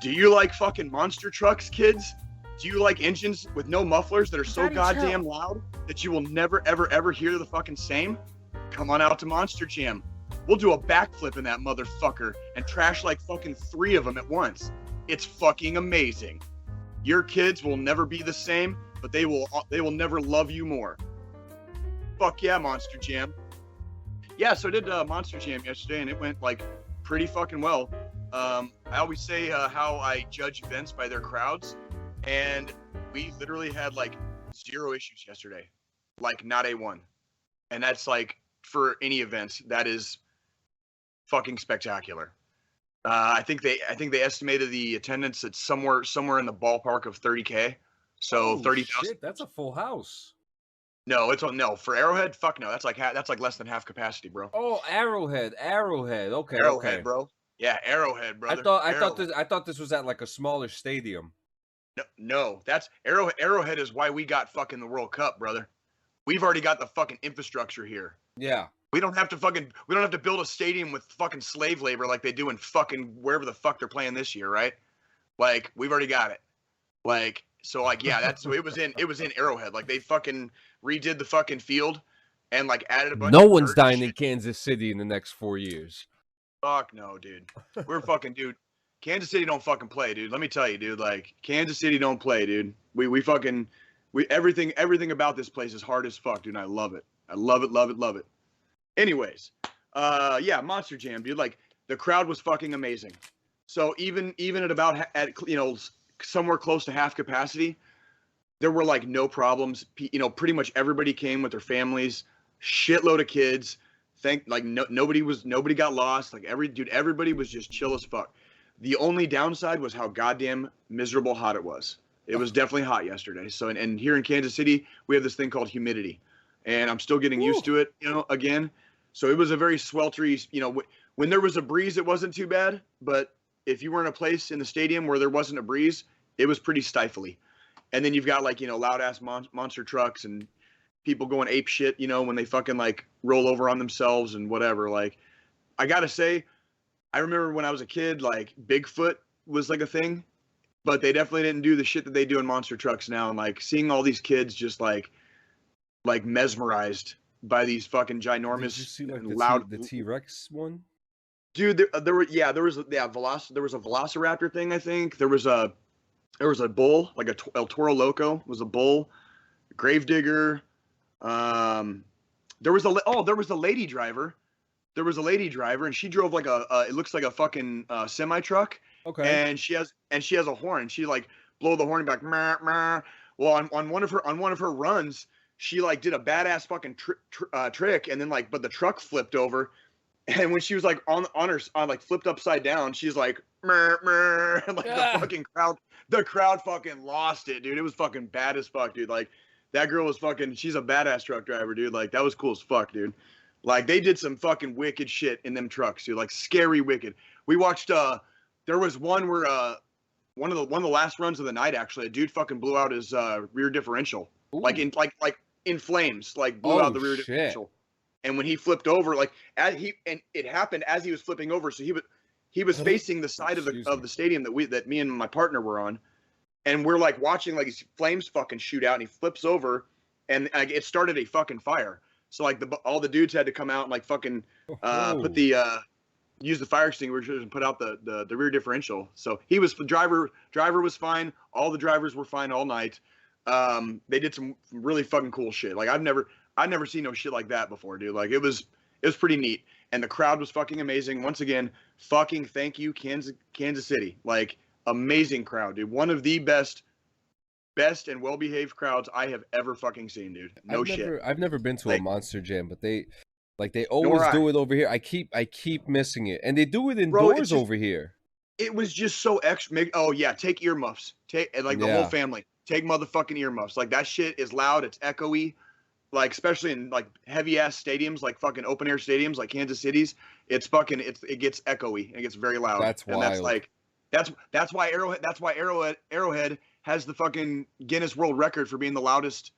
Do you like fucking monster trucks, kids? Do you like engines with no mufflers that are so goddamn loud that you will never, ever, ever hear the fucking same? Come on out to Monster Jam. We'll do a backflip in that motherfucker and trash like fucking 3 of them at once. It's fucking amazing. Your kids will never be the same, but they will never love you more. Fuck yeah, Monster Jam. Yeah, so I did Monster Jam yesterday, and it went like pretty fucking well. I always say how I judge events by their crowds, and we literally had like 0 issues yesterday, like not a one. And that's like, for any event, that is fucking spectacular. I think they estimated the attendance at somewhere in the ballpark of 30K. So 30,000. That's a full house. No, for Arrowhead. Fuck no, that's like less than half capacity, bro. Oh, Arrowhead. Okay. Arrowhead, bro. Yeah, Arrowhead, brother. I thought this was at like a smaller stadium. No, that's Arrowhead. Arrowhead is why we got fucking the World Cup, brother. We've already got the fucking infrastructure here. Yeah. We don't have to build a stadium with fucking slave labor like they do in fucking wherever the fuck they're playing this year, right? Like, we've already got it. Like, so like, yeah, that's so it was in Arrowhead. Like, they fucking redid the fucking field and like added a bunch No of one's dirt dying and in Kansas City in the next 4 years. Fuck no, dude. We're fucking, dude. Kansas City don't fucking play, dude. Let me tell you, dude. Like, Kansas City don't play, dude. We everything about this place is hard as fuck, dude. And I love it. I love it. Anyways, yeah, Monster Jam, dude. Like, the crowd was fucking amazing. So even at about somewhere close to half capacity, there were like no problems. Pretty much everybody came with their families, shitload of kids. Nobody got lost. Like, everybody was just chill as fuck. The only downside was how goddamn miserable hot it was. It was definitely hot yesterday. So, and here in Kansas City, we have this thing called humidity, and I'm still getting used to it, again. So it was a very sweltery, when there was a breeze, it wasn't too bad. But if you were in a place in the stadium where there wasn't a breeze, it was pretty stifly. And then you've got like, loud ass monster trucks and people going ape shit, when they fucking like roll over on themselves and whatever. Like, I gotta say, I remember when I was a kid, like Bigfoot was like a thing, but they definitely didn't do the shit that they do in monster trucks now. And like seeing all these kids just like mesmerized by these fucking ginormous, Did you see like loud the T-Rex one? Dude, there was a Velociraptor thing. I think there was a bull, like El Toro Loco was a bull, Gravedigger. There was a lady driver. There was a lady driver, and she drove like it looks like a fucking semi truck. Okay. And she has a horn. And she like blow the horn and be like, meh, meh. Well, on one of her runs, she like did a badass fucking trick, and then like, but the truck flipped over, and when she was like on like flipped upside down, she's like, meh, meh, and like the crowd fucking lost it, dude. It was fucking bad as fuck, dude. Like, that girl was fucking, she's a badass truck driver, dude. Like, that was cool as fuck, dude. Like, they did some fucking wicked shit in them trucks, dude. Like, scary wicked. We watched, there was one where, one of the last runs of the night, actually, a dude fucking blew out his rear differential. Ooh. Like in flames, like blew out the rear differential. And when he flipped over, like it happened as he was flipping over, so he was facing the side of the stadium that me and my partner were on, and we're like watching like these flames fucking shoot out, and he flips over, and like, it started a fucking fire. So like all the dudes had to come out and like fucking use the fire extinguishers and put out the rear differential. So driver was fine. All the drivers were fine all night. They did some really fucking cool shit. Like, I've never seen no shit like that before, dude. Like, it was pretty neat. And the crowd was fucking amazing. Once again, fucking thank you, Kansas City. Like, amazing crowd, dude. One of the best best and well-behaved crowds I have ever fucking seen, dude. No shit. I've never been to Like, a Monster Jam, but they always do it over here. I keep missing it, and they do it indoors over here. It was just so extra. Oh yeah, take earmuffs. Take like the whole family. Take motherfucking earmuffs. Like that shit is loud. It's echoey. Like especially in like heavy ass stadiums, like fucking open air stadiums, like Kansas City's. It gets echoey. It gets very loud. That's wild. And that's why Arrowhead has the fucking Guinness World Record for being the loudest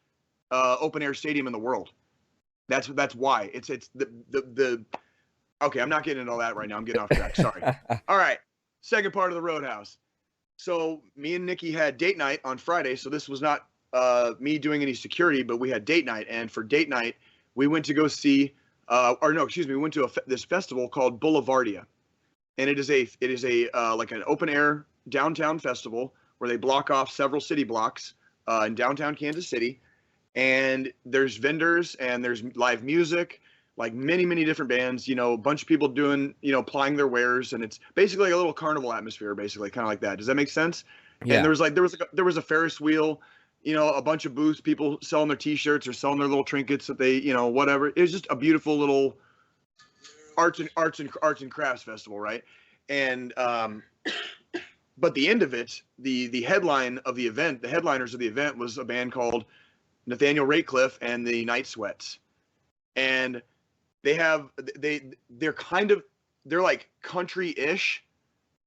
open air stadium in the world. That's why. It's the okay, I'm not getting into all that right now. I'm getting off track. Sorry. All right. Second part of the Roadhouse. So me and Nikki had date night on Friday. So this was not me doing any security, but we had date night. And for date night, we went to go see, we went to this festival called Boulevardia. And it is a like an open air downtown festival where they block off several city blocks in downtown Kansas City. And there's vendors and there's live music, like many different bands, you know, a bunch of people doing, you know, plying their wares, and it's basically like a little carnival atmosphere, basically, kind of like that. Does that make sense? Yeah. And there was a Ferris wheel, you know, a bunch of booths, people selling their T-shirts or selling their little trinkets that they, you know, whatever. It was just a beautiful little arts and crafts festival, right? And but the end of it, the headline of the event, the headliners of the event was a band called Nathaniel Rateliff and the Night Sweats, and they're like country-ish,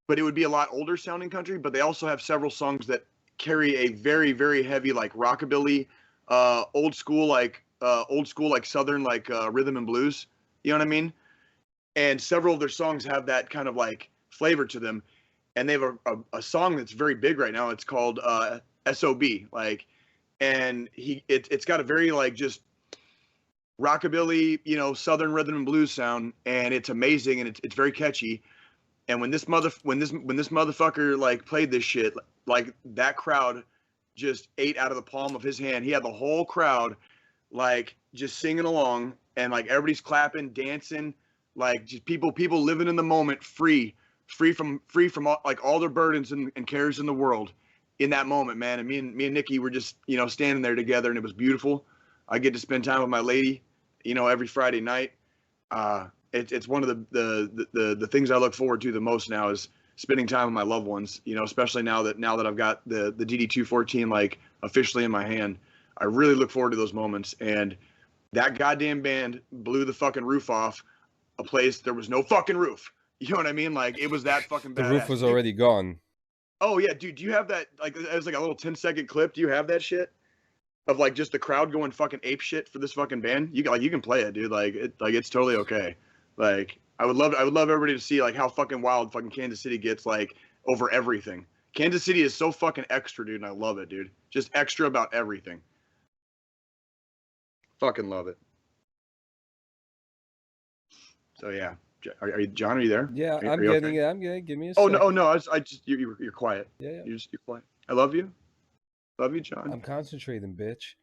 but it would be a lot older sounding country. But they also have several songs that carry a very, very heavy like rockabilly, old school like Southern like rhythm and blues. You know what I mean? And several of their songs have that kind of like flavor to them. And they have a song that's very big right now. It's called S.O.B. Like, and it's got a very like just rockabilly, you know, Southern rhythm and blues sound, and it's amazing, and it's very catchy. And when this motherfucker like played this shit, like that crowd just ate out of the palm of his hand. He had the whole crowd like just singing along, and like everybody's clapping, dancing, like just people living in the moment, free from all, like all their burdens and cares in the world in that moment, man. And me and Nikki were just, you know, standing there together, and it was beautiful. I get to spend time with my lady, you know, every Friday night. It's one of the things I look forward to the most now is spending time with my loved ones, you know, especially now that I've got the DD214 like officially in my hand. I really look forward to those moments. And that goddamn band blew the fucking roof off a place there was no fucking roof. You know what I mean? Like it was that fucking badass. The roof was already gone. Oh yeah, dude, do you have that? Like it was like a little 10-second clip. Do you have that shit? Of like just the crowd going fucking ape shit for this fucking band. You can play it, dude. Like it's totally okay. Like I would love everybody to see like how fucking wild fucking Kansas City gets like over everything. Kansas City is so fucking extra, dude, and I love it, dude. Just extra about everything. Fucking love it. So yeah, are you John? Are you there? Yeah, I'm getting it. I'm getting. Give me a. Oh second. no! I just you're quiet. Yeah. You're quiet. I love you. Love you, John. I'm concentrating, bitch.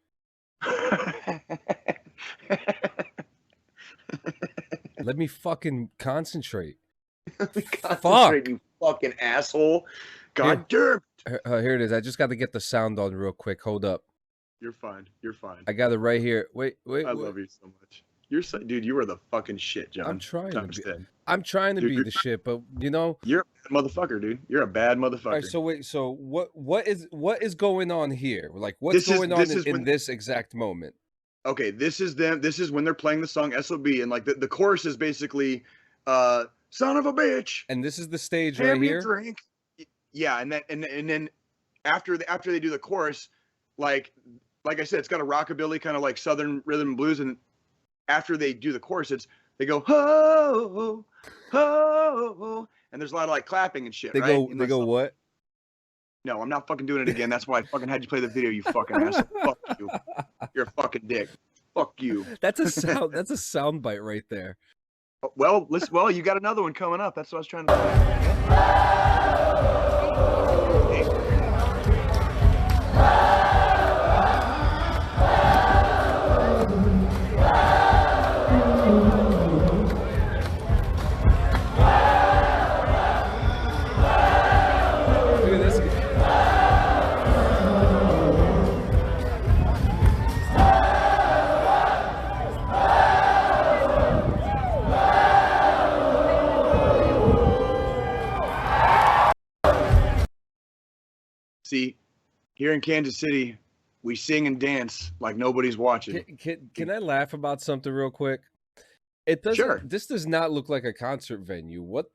Let me fucking concentrate. Concentrate, you fucking asshole. God damn. Here it is. I just got to get the sound on real quick. Hold up. You're fine. You're fine. I got it right here. Wait. I love you so much. Dude, you are the fucking shit, John. I'm trying to be the shit, but you know, you're a bad motherfucker, dude. You're a bad motherfucker. All right, so wait, so what is going on here? Like what's going on in this exact moment? Okay, this is them. This is when they're playing the song SOB, and like the chorus is basically son of a bitch. And this is the stage right here. Drink. Yeah, and then after they do the chorus, like I said, it's got a rockabilly kind of like Southern rhythm and blues, and after they do the chorus, they go ho ho ho, and there's a lot of like clapping and shit. They go what? No, I'm not fucking doing it again. That's why I fucking had you play the video, you fucking asshole. Fuck you. You're a fucking dick. Fuck you. That's a sound. That's a sound bite right there. Well, listen. Well, you got another one coming up. That's what I was trying to say. See, here in Kansas City, we sing and dance like nobody's watching. Can I laugh about something real quick? It doesn't. Sure. This does not look like a concert venue. What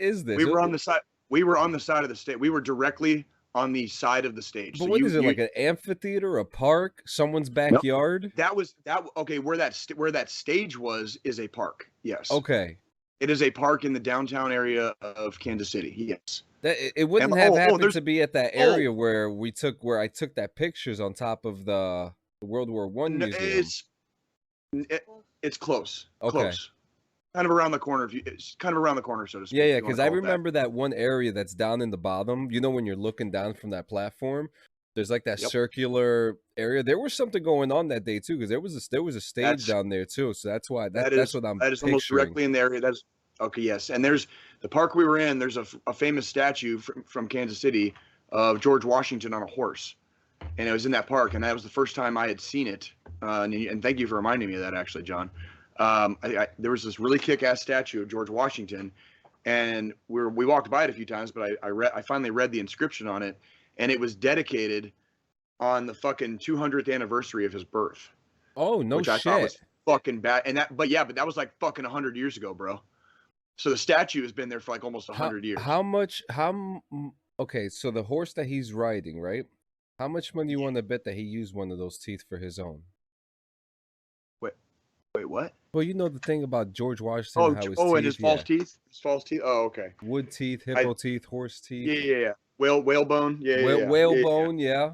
is this? We were on the side. We were on the side of the stage. We were directly on the side of the stage. But so what is it, like an amphitheater, a park, someone's backyard? Nope. Okay. Where that stage was is a park. Yes. Okay. It is a park in the downtown area of Kansas City. Yes. It wouldn't have happened to be at that area where I took that pictures on top of the World War I museum. It's close. Okay. Close. Kind of around the corner. It's kind of around the corner, so to speak. Yeah. Because I remember that one area that's down in the bottom. You know, when you're looking down from that platform, there's like that circular area. There was something going on that day too, because there was a stage down there too. So that's why that's what I'm. That is picturing. Almost directly in the area. That's okay. Yes, and there's the park we were in. There's a famous statue from Kansas City of George Washington on a horse, and it was in that park, and that was the first time I had seen it. And thank you for reminding me of that, actually, John. There was this really kick-ass statue of George Washington, and we walked by it a few times, but I finally read the inscription on it, and it was dedicated on the fucking 200th anniversary of his birth. Oh, no which I shit. thought was fucking bad. But that was like fucking 100 years ago, bro. So the statue has been there for like almost 100 years. Okay, so the horse that he's riding, right? How much money you want to bet that he used one of those teeth for his own? Wait, what? Well, you know the thing about George Washington. And his false teeth? His false teeth? Oh, okay. Wood teeth, hippo teeth, horse teeth. Yeah. Whalebone. Whalebone, yeah.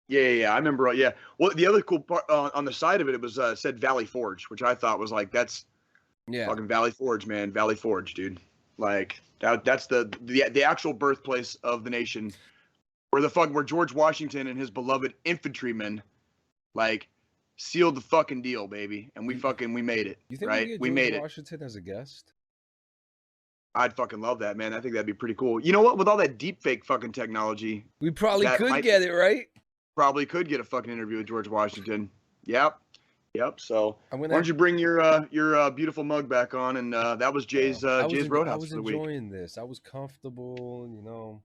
Yeah. I remember. Yeah. Well, the other cool part on the side of it was said Valley Forge, which I thought was like, that's fucking Valley Forge, man. Valley Forge, dude. Like that's the actual birthplace of the nation, where George Washington and his beloved infantrymen, like, sealed the fucking deal, baby, and we made it. You think right? We made George Washington as a guest? I'd fucking love that, man. I think that'd be pretty cool. You know what? With all that deep fake fucking technology, we probably could get it, right? Probably could get a fucking interview with George Washington. Yep. So why don't you bring your beautiful mug back on? And that was Jay's RoadHouse. I was enjoying this. I was comfortable, you know.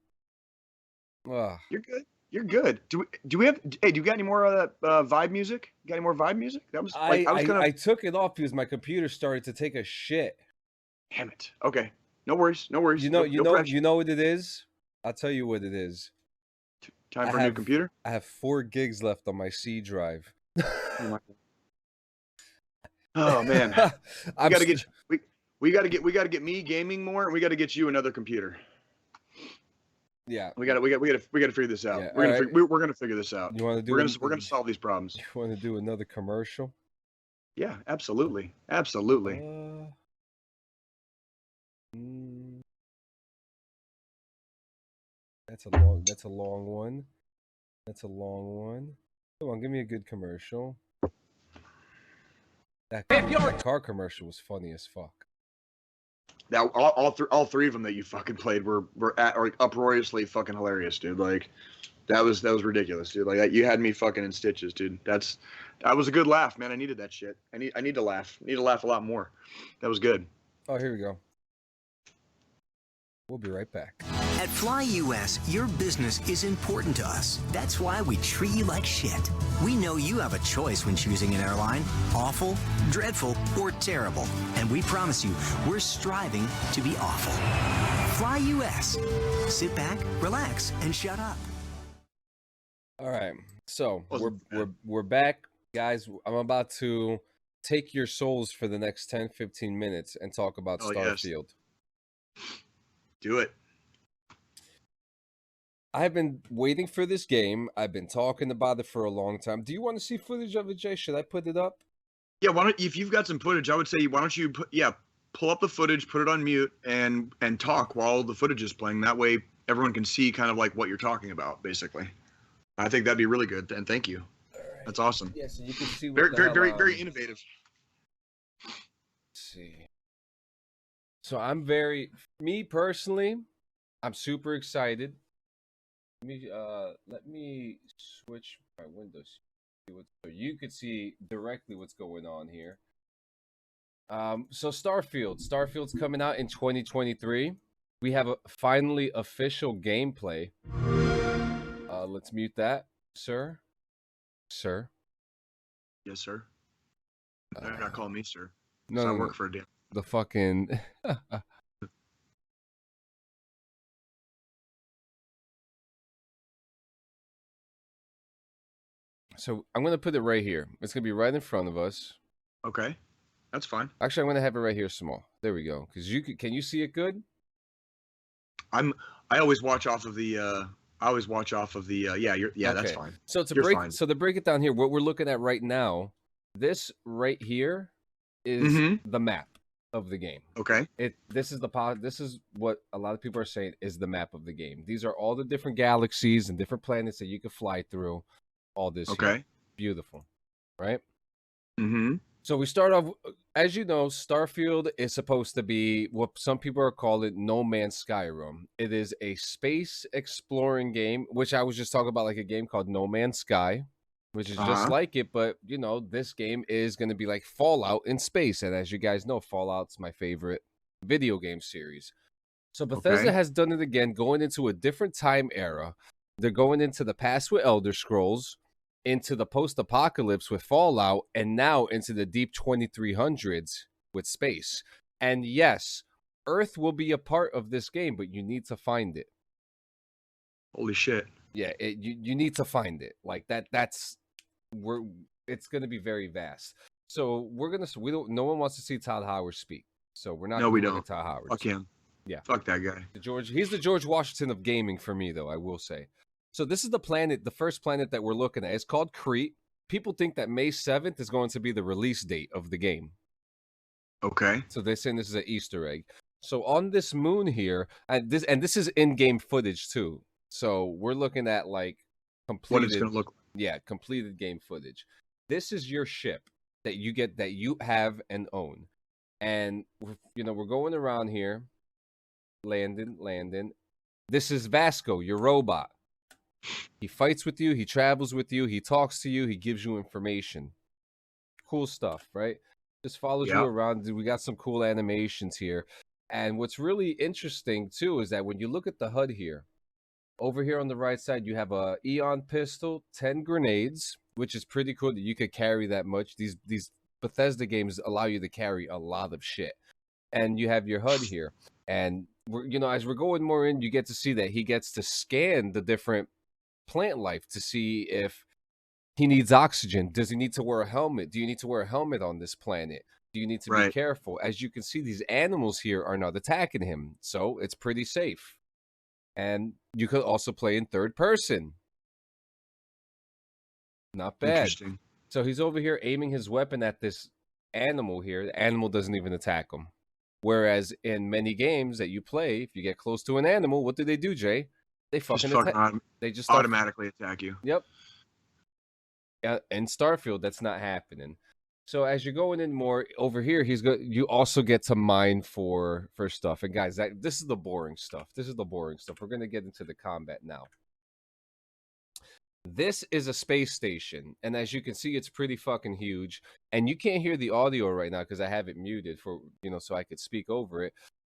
You're good. Do we have? Hey, do you got any more of that vibe music? Got any more vibe music? That was I took it off because my computer started to take a shit. Damn it. Okay. No worries. You know what it is? I'll tell you what it is. Time for a new computer? I have 4 gigs left on my C drive. Oh man. we gotta get me gaming more, and we gotta get you another computer. Yeah, we gotta figure this out. Yeah, we're gonna figure this out. You want to do? We're gonna solve these problems. You want to do another commercial? Yeah, absolutely. That's a long one. Come on, give me a good commercial. That car commercial was funny as fuck. Now, all three of them that you fucking played were uproariously fucking hilarious, dude. Like, that was ridiculous, dude. Like, you had me fucking in stitches, dude. That was a good laugh, man. I needed that shit. I need to laugh. I need to laugh a lot more. That was good. Oh, here we go. We'll be right back. At Fly US, your business is important to us. That's why we treat you like shit. We know you have a choice when choosing an airline: awful, dreadful, or terrible. And we promise you, we're striving to be awful. Fly US. Sit back, relax, and shut up. All right, so we're back, guys. I'm about to take your souls for the next 10-15 minutes and talk about Starfield. Yes. Do it. I've been waiting for this game. I've been talking about it for a long time. Do you want to see footage of it, Jay? Should I put it up? Yeah, if you've got some footage, I would say why don't you pull up the footage, put it on mute, and talk while the footage is playing. That way everyone can see kind of like what you're talking about, basically. I think that'd be really good, and thank you. Right. That's awesome. Yeah, so you can see very innovative. Let's see. So me personally, I'm super excited. Let me switch my windows so you could see directly what's going on here. So Starfield's coming out in 2023. We have a finally official gameplay Let's mute that, sir. Sir. Yes, sir. They're not calling me sir. No, So no, I work no. for a damn. The fucking. So I'm gonna put it right here. It's gonna be right in front of us. Okay, that's fine. Actually, I'm gonna have it right here, small. There we go. Cause can you see it good? I always watch off of the. Yeah, that's Okay. fine. So to You're break, fine. so to break it down here, what we're looking at right now, this right here is the map of the game. Okay. This is what a lot of people are saying is the map of the game. These are all the different galaxies and different planets that you can fly through. All this. Okay. Here. Beautiful, right? Mm-hmm. So we start off, as you know, Starfield is supposed to be what some people are calling No Man's Skyrim. It is a space exploring game, which I was just talking about, like a game called No Man's Sky, which is just like it. But, you know, this game is going to be like Fallout in space. And as you guys know, Fallout's my favorite video game series. So Bethesda has done it again, going into a different time era. They're going into the past with Elder Scrolls, into the post-apocalypse with Fallout, and now into the deep 2300s with space. And yes, Earth will be a part of this game, but you need to find it. Holy shit. Yeah, you need to find it. Like it's going to be very vast. So no one wants to see Todd Howard speak. So we're not No, we doing don't. Todd Howard. Fuck him. Yeah. Fuck that guy. He's the George Washington of gaming for me, though, I will say. So this is the first planet that we're looking at. It's called Crete. People think that May 7th is going to be the release date of the game. Okay. So they're saying this is an Easter egg. So on this moon here, and this is in-game footage too. So we're looking at like completed. What it's gonna look like. Yeah, completed game footage. This is your ship that you have and own. And we're going around here, landing. This is Vasco, your robot. He fights with you, he travels with you, he talks to you, he gives you information. Cool stuff, right? Just follows you around. We got some cool animations here. And what's really interesting, too, is that when you look at the HUD here, over here on the right side, you have a Eon pistol, 10 grenades, which is pretty cool that you could carry that much. These Bethesda games allow you to carry a lot of shit. And you have your HUD here. And, as we're going more in, you get to see that he gets to scan the different plant life to see if he needs oxygen. Does he need to wear a helmet? Do you need to wear a helmet on this planet? Do you need to be careful? As you can see, these animals here are not attacking him, so it's pretty safe. And you could also play in third person. Not bad. Interesting. So he's over here aiming his weapon at this animal here. The animal doesn't even attack him. Whereas in many games that you play, if you get close to an animal, what do they do, Jay? They fucking attack. They just automatically attack you. Yep. Yeah, in Starfield, that's not happening. So as you're going in more over here, you also get to mine for stuff. And guys, this is the boring stuff. We're gonna get into the combat now. This is a space station, and as you can see, it's pretty fucking huge. And you can't hear the audio right now because I have it muted for so I could speak over it.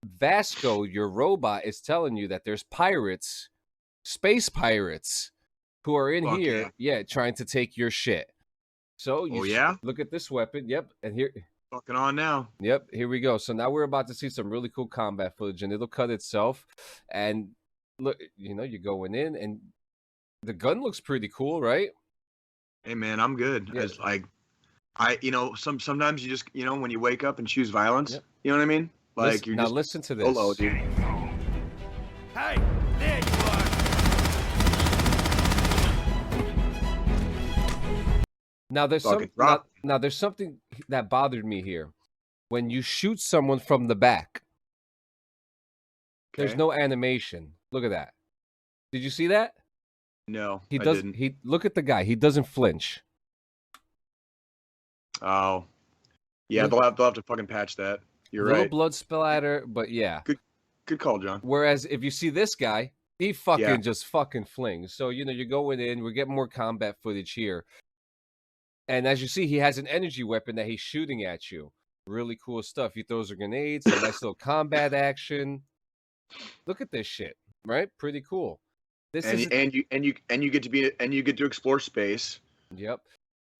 Vasco, your robot, is telling you that there's pirates. Space pirates who are in here, trying to take your shit. So look at this weapon. Yep, and here, fucking on now. Yep, here we go. So now we're about to see some really cool combat footage, and it'll cut itself. And look, you're going in, and the gun looks pretty cool, right? Hey man, I'm good. Yeah. It's like, sometimes you just when you wake up and choose violence, you know what I mean? Like listen to this. Hello, dude. Hey, there you are. Now there's something that bothered me here. When you shoot someone from the back, there's no animation. Look at that. Did you see that? No, I didn't. Look at the guy. He doesn't flinch. Oh, yeah. They'll have to fucking patch that. You're right. Little blood splatter, but yeah. Good call, John. Whereas if you see this guy, he just fucking flings. So you're going in. We're getting more combat footage here. And as you see, he has an energy weapon that he's shooting at you. Really cool stuff. He throws a grenade, some nice little combat action. Look at this shit, right? Pretty cool. This and is you get to explore space. Yep.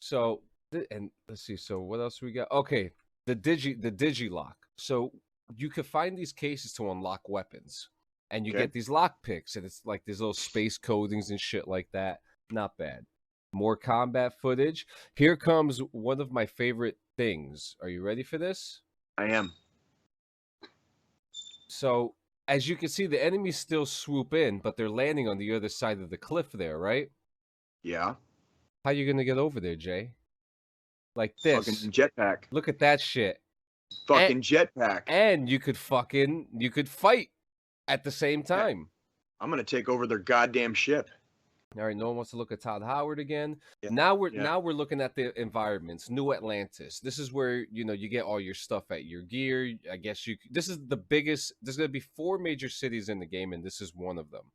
So and let's see. So what else we got? Okay, the digi lock. So you could find these cases to unlock weapons, and you Okay. get these lock picks, and it's like these little space codings and shit like that. Not bad. More combat footage. Here comes one of my favorite things. Are you ready for this? I am. So as you can see, the enemies still swoop in, but they're landing on the other side of the cliff there, right? Yeah. How you gonna get over there, Jay? Like this. Fucking jetpack. Look at that shit. Fucking jetpack. And you could fight at the same time. I'm gonna take over their goddamn ship. All right, no one wants to look at Todd Howard again. Yeah. Now we're looking at the environments. New Atlantis. This is where you get all your stuff at your gear. I guess this is the biggest. There's gonna be 4 major cities in the game, and this is one of them.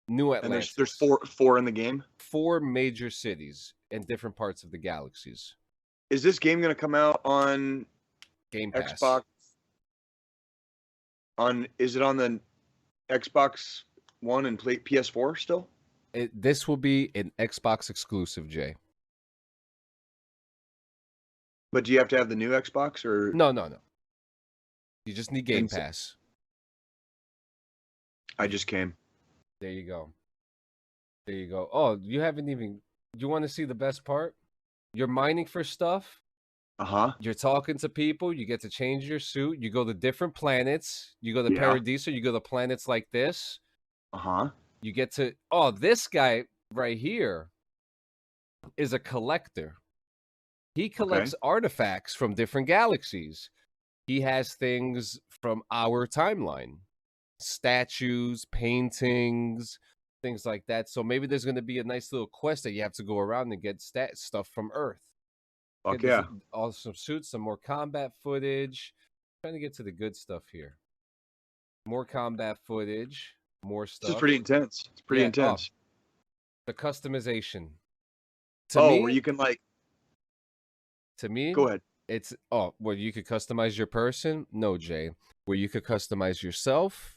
New Atlantis. And there's four in the game. 4 major cities in different parts of the galaxies. Is this game gonna come out on Game Pass? Xbox? Is it on the Xbox One and PS4 still? This will be an Xbox exclusive, Jay. But do you have to have the new Xbox or No. You just need Game Pass. I just came. There you go. Oh, you haven't even. You want to see the best part? You're mining for stuff. You're talking to people. You get to change your suit. You go to different planets. You go to Paradiso. You go to planets like this. You get to. Oh, this guy right here is a collector. He collects artifacts from different galaxies. He has things from our timeline. Statues, paintings, things like that. So maybe there's going to be a nice little quest that you have to go around and get stuff from Earth. Fuck yeah. Awesome suits, some more combat footage. Trying to get to the good stuff here. More combat footage, more stuff. This is pretty intense. It's pretty intense. The customization. Where you can like. To me, go ahead. It's where you could customize your person. No, Jay. Where you could customize yourself,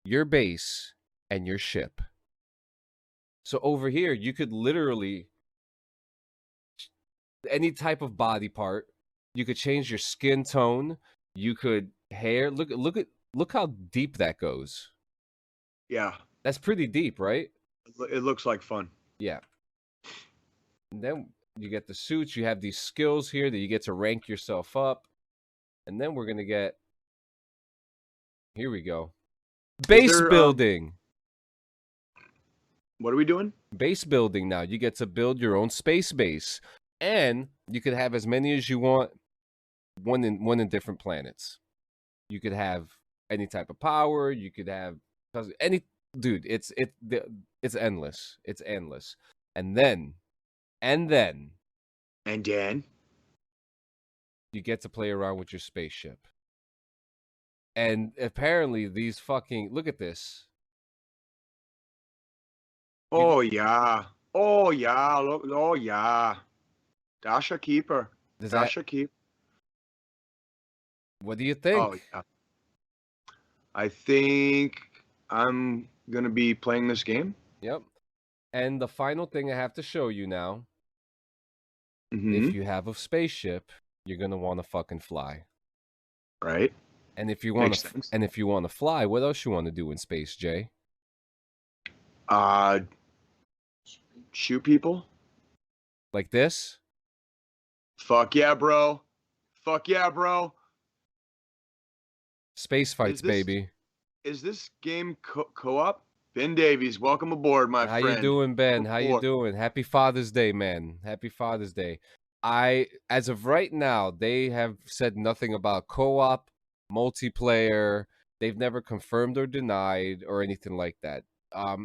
your base, and your ship. So over here, you could literally any type of body part. You could change your skin tone. You could hair. Look how deep that goes. Yeah, that's pretty deep, right? It looks like fun. Yeah. And then you get the suits. You have these skills here that you get to rank yourself up. And then we're gonna get. Here we go. Base building. What are we doing? Base building now. You get to build your own space base. And you could have as many as you want, one in different planets. You could have any type of power. You could have any it's endless. It's endless. And then you get to play around with your spaceship. And apparently these fucking look at this. Oh yeah. Look. Oh yeah. Dasha Keeper. Dasha Keeper. What do you think? Oh yeah. I think I'm gonna be playing this game. Yep. And the final thing I have to show you now. If you have a spaceship, you're gonna want to fucking fly. Right. And if you want to fly, what else you want to do in space, Jay? Shoot people. Like this? Fuck yeah, bro. Space fights, baby. Is this game co-op? Ben Davies, welcome aboard, my friend. How you doing, Ben? How you doing? Happy Father's Day, man. Happy Father's Day. As of right now, they have said nothing about co-op, multiplayer. They've never confirmed or denied or anything like that.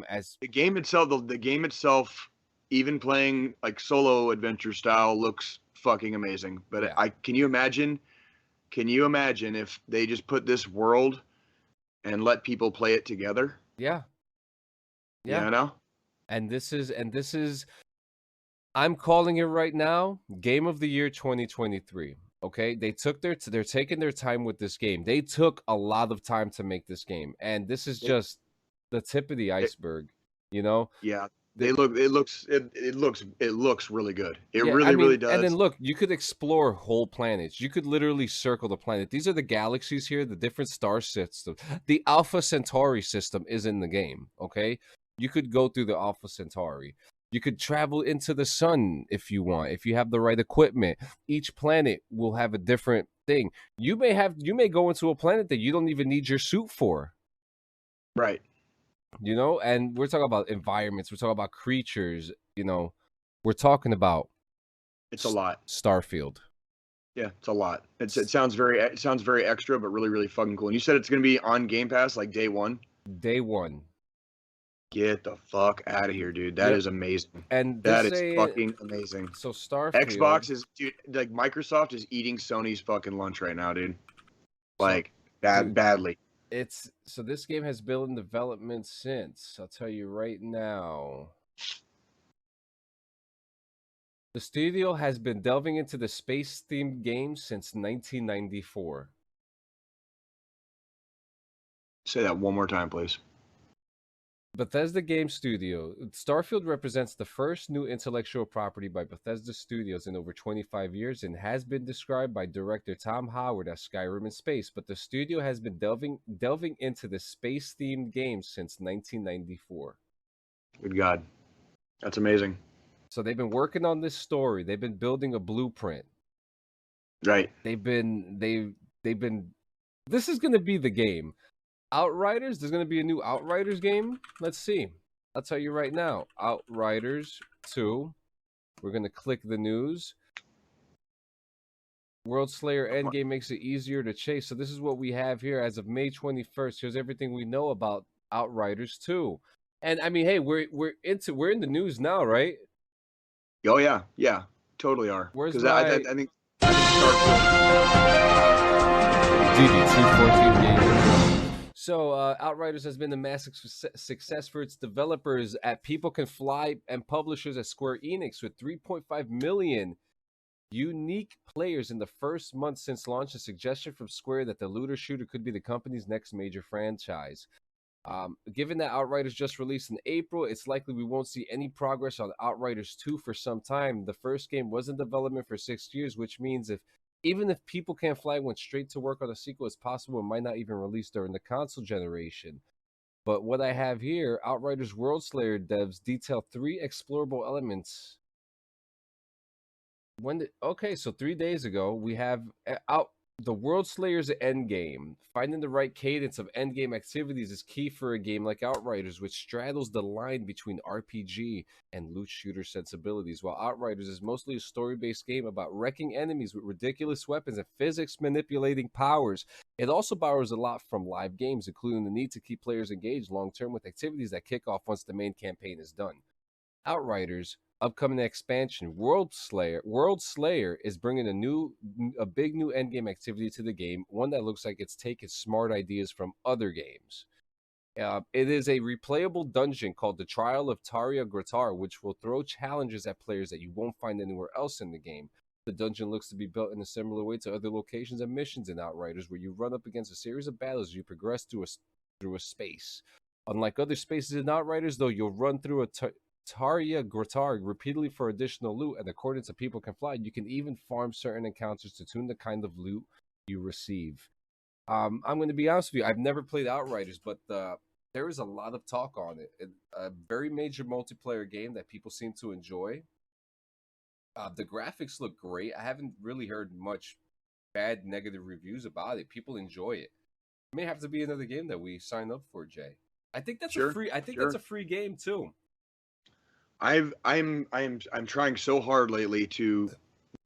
As the game itself, even playing like solo adventure style, looks fucking amazing. But can you imagine if they just put this world and let people play it together? Yeah. You know? And this is I'm calling it right now, Game of the Year 2023. Okay? They're taking their time with this game. They took a lot of time to make this game. And this is just the tip of the iceberg. You know? Yeah. It looks really good. It Yeah, really, really does. and then look, you could explore whole planets. You could literally circle the planet. These are the galaxies here, the different star systems. The Alpha Centauri system is in the game, okay? You could go through the Alpha Centauri. You could travel into the sun if you want, if you have the right equipment. Each planet will have a different thing. You may go into a planet that you don't even need your suit for. Right. You know, and we're talking about environments, we're talking about creatures, you know, we're talking about it's a lot. Starfield. Yeah, it's a lot. It sounds very extra, but really, really fucking cool. And you said it's going to be on Game Pass like day one? Day one. Get the fuck out of here, dude. That is amazing. And that is fucking amazing. So Starfield. Xbox is, dude, like Microsoft is eating Sony's fucking lunch right now, dude. Like, badly. So this game has been in development since, I'll tell you right now. The studio has been delving into the space-themed games since 1994. Say that one more time, please. Bethesda Game Studio. Starfield represents the first new intellectual property by Bethesda Studios in over 25 years and has been described by director Tom Howard as Skyrim in space, but the studio has been delving into the space-themed games since 1994. Good God. That's amazing. So they've been working on this story. They've been building a blueprint. Right. They've been this is going to be the game. Outriders, there's going to be a new Outriders game. Let's see. I'll tell you right now. Outriders 2. We're going to click the news. World Slayer Endgame makes it easier to chase. So this is what we have here as of May 21st. Here's everything we know about Outriders 2. And I mean, hey, we're in the news now, right? Oh yeah, yeah, totally are. Where's I think DD214 game. So Outriders has been a massive success for its developers at People Can Fly and publishers at Square Enix with 3.5 million unique players in the first month since launch. A suggestion from Square that the looter shooter could be the company's next major franchise. Given that Outriders just released in April, it's likely we won't see any progress on Outriders 2 for some time. The first game was in development for 6 years, which means even if People Can't Fly went straight to work on a sequel, it's possible it might not even release during the console generation. But what I have here, Outriders World Slayer devs detail 3 explorable elements. So 3 days ago, we have the World Slayer's endgame. Finding the right cadence of endgame activities is key for a game like Outriders, which straddles the line between RPG and loot shooter sensibilities. While Outriders is mostly a story-based game about wrecking enemies with ridiculous weapons and physics manipulating powers, it also borrows a lot from live games, including the need to keep players engaged long-term with activities that kick off once the main campaign is done. Outriders upcoming expansion, World Slayer is bringing a big new endgame activity to the game, one that looks like it's taken smart ideas from other games. It is a replayable dungeon called the Trial of Tarja Gratar, which will throw challenges at players that you won't find anywhere else in the game. The dungeon looks to be built in a similar way to other locations and missions in Outriders, where you run up against a series of battles as you progress through a space. Unlike other spaces in Outriders, though, you'll run through a Tarja Gratar repeatedly for additional loot, and according to People Can Fly, you can even farm certain encounters to tune the kind of loot you receive. I'm going to be honest with you, I've never played Outriders, but there is a lot of talk on it. A very major multiplayer game that people seem to enjoy. The graphics look great. I haven't really heard much bad negative reviews about it. People enjoy it. It may have to be another game that we sign up for, Jay. I think that's that's a free game too. I'm trying so hard lately to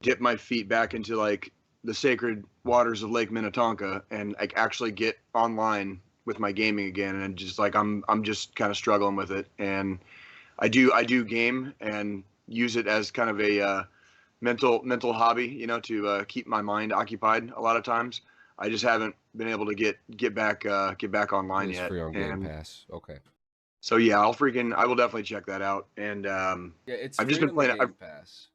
dip my feet back into like the sacred waters of Lake Minnetonka and like actually get online with my gaming again, and just like I'm just kind of struggling with it. And I do game and use it as kind of a mental hobby, you know, to keep my mind occupied a lot of times. I just haven't been able to get back online yet. Free on Game Pass. Okay. So yeah, I will definitely check that out. And I've just been playing Game Pass.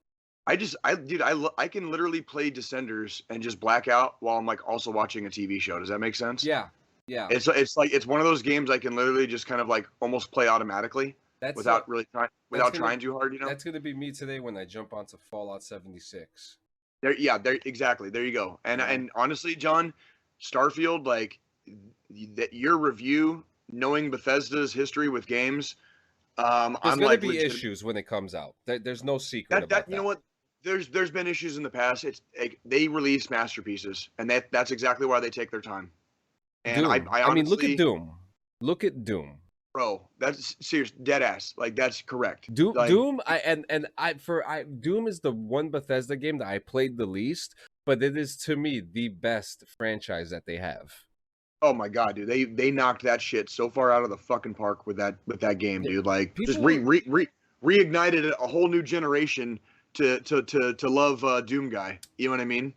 I can literally play Descenders and just black out while I'm like also watching a TV show. Does that make sense? Yeah. Yeah. It's like it's one of those games I can literally just kind of like almost play automatically. without really trying too hard. You know, that's gonna be me today when I jump onto Fallout 76. There, exactly. There you go. And honestly, John, Starfield, like your review, knowing Bethesda's history with games, there's I'm gonna like be issues when it comes out. There's no secret about that. You know what? There's been issues in the past. It's like, they release masterpieces, and that's exactly why they take their time. And Doom. I honestly, mean, look at Doom. Look at Doom. Bro, that's serious, dead ass. Like, that's correct. Doom. Like, Doom. Doom is the one Bethesda game that I played the least, but it is to me the best franchise that they have. Oh my god, dude! They knocked that shit so far out of the fucking park with that game, dude. Like, just reignited a whole new generation to love Doom guy. You know what I mean?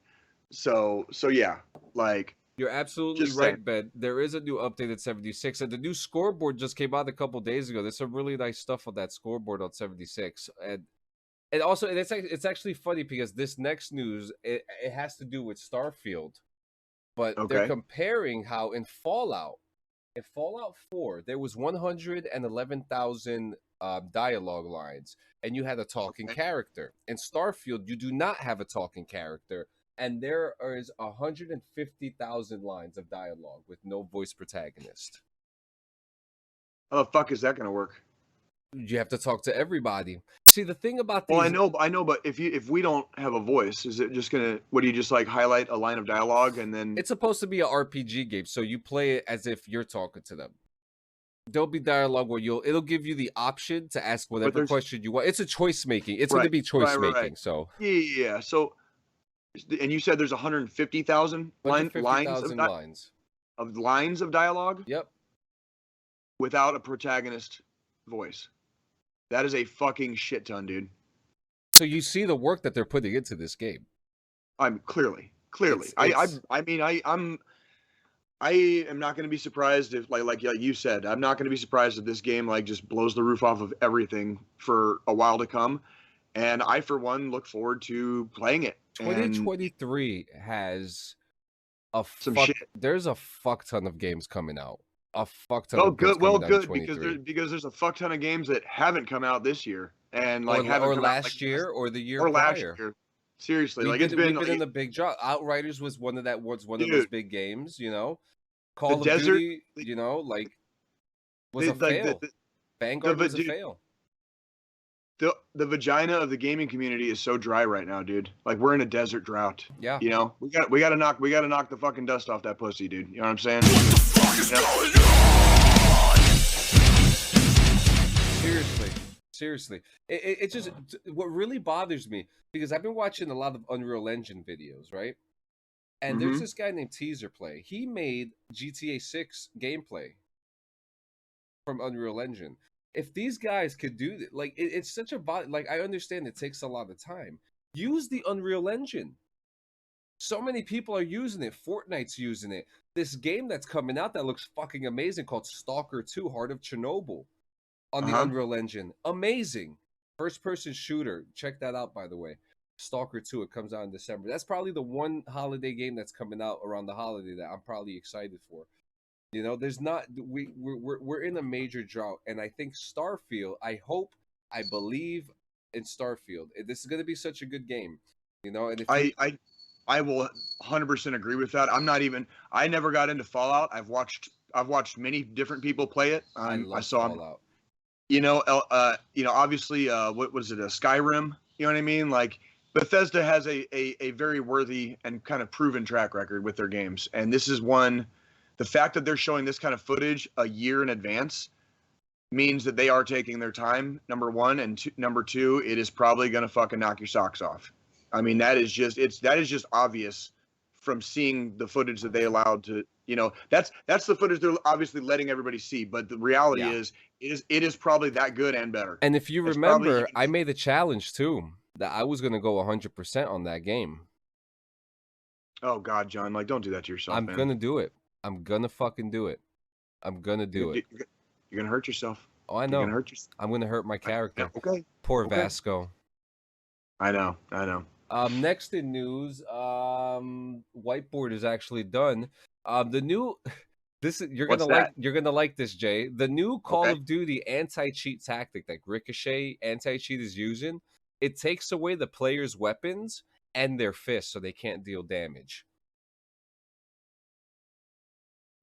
So yeah, like. You're absolutely right, Ben. There is a new update at 76, and the new scoreboard just came out a couple days ago. There's some really nice stuff on that scoreboard on 76, and also it's actually funny because this next news it has to do with Starfield, but they're comparing how in Fallout 4 there was 111,000 dialogue lines, and you had a talking character. In Starfield, you do not have a talking character. And there is 150,000 lines of dialogue with no voice protagonist. How the fuck is that gonna work? You have to talk to everybody. See, the thing about these... Well, I know, but if we don't have a voice, is it just gonna? What do you just like highlight a line of dialogue and then? It's supposed to be an RPG game, so you play it as if you're talking to them. There'll be dialogue where it'll give you the option to ask whatever question you want. It's a choice making. It's going to be choice making. So yeah. So. And you said there's 150,000 lines of dialogue? Yep. Without a protagonist voice. That is a fucking shit ton, dude. So you see the work that they're putting into this game. I'm clearly. I am not going to be surprised if like you said, I'm not going to be surprised if this game like just blows the roof off of everything for a while to come. And I, for one, look forward to playing it. 2023 has shit. There's a fuck ton of games coming out. A fuck ton. Good because there's a fuck ton of games that haven't come out this year and like or last year or the year prior. Seriously, we've been in the big drop. Outriders was one of those big games. You know, Call of Duty. You know, like was a fail. Vanguard was a fail. The vagina of the gaming community is so dry right now, dude. Like, we're in a desert drought. Yeah. You know, we gotta knock the fucking dust off that pussy, dude. You know what I'm saying? What the fuck is going on? Seriously. It just what really bothers me because I've been watching a lot of Unreal Engine videos, right? And there's this guy named Teaser Play. He made GTA 6 gameplay from Unreal Engine. If these guys could do that, like it's such a like I understand it takes a lot of time. Use the Unreal Engine. So many people are using it. Fortnite's using it. This game that's coming out that looks fucking amazing called Stalker 2: Heart of Chernobyl on the Unreal Engine. Amazing. First-person shooter. Check that out, by the way. Stalker 2. It comes out in December. That's probably the one holiday game that's coming out around the holiday that I'm probably excited for. You know, there's not we're in a major drought, and I think Starfield. I believe in Starfield. This is going to be such a good game. You know, and if I will 100% agree with that. I never got into Fallout. I've watched many different people play it. I saw Fallout. You know, obviously, what was it? A Skyrim. You know what I mean? Like, Bethesda has a very worthy and kind of proven track record with their games, and this is one. The fact that they're showing this kind of footage a year in advance means that they are taking their time, number one, and number two, it is probably going to fucking knock your socks off. I mean, that is just obvious from seeing the footage that they allowed to, you know, that's the footage they're obviously letting everybody see. But the reality is it is probably that good and better. And if you remember, I made a challenge too that I was going to go 100% on that game. Oh God, John, like don't do that to yourself. I'm going to do it. I'm gonna fucking do it. I'm gonna do it. You're gonna hurt yourself. Oh, I know. You're gonna hurt yourself. I'm gonna hurt my character. Okay. Poor Vasco. I know. Next in news, Whiteboard is actually done. The new You're What's gonna like this, Jay. The new Call Okay. of Duty anti-cheat tactic that Ricochet anti-cheat is using, it takes away the player's weapons and their fists so they can't deal damage.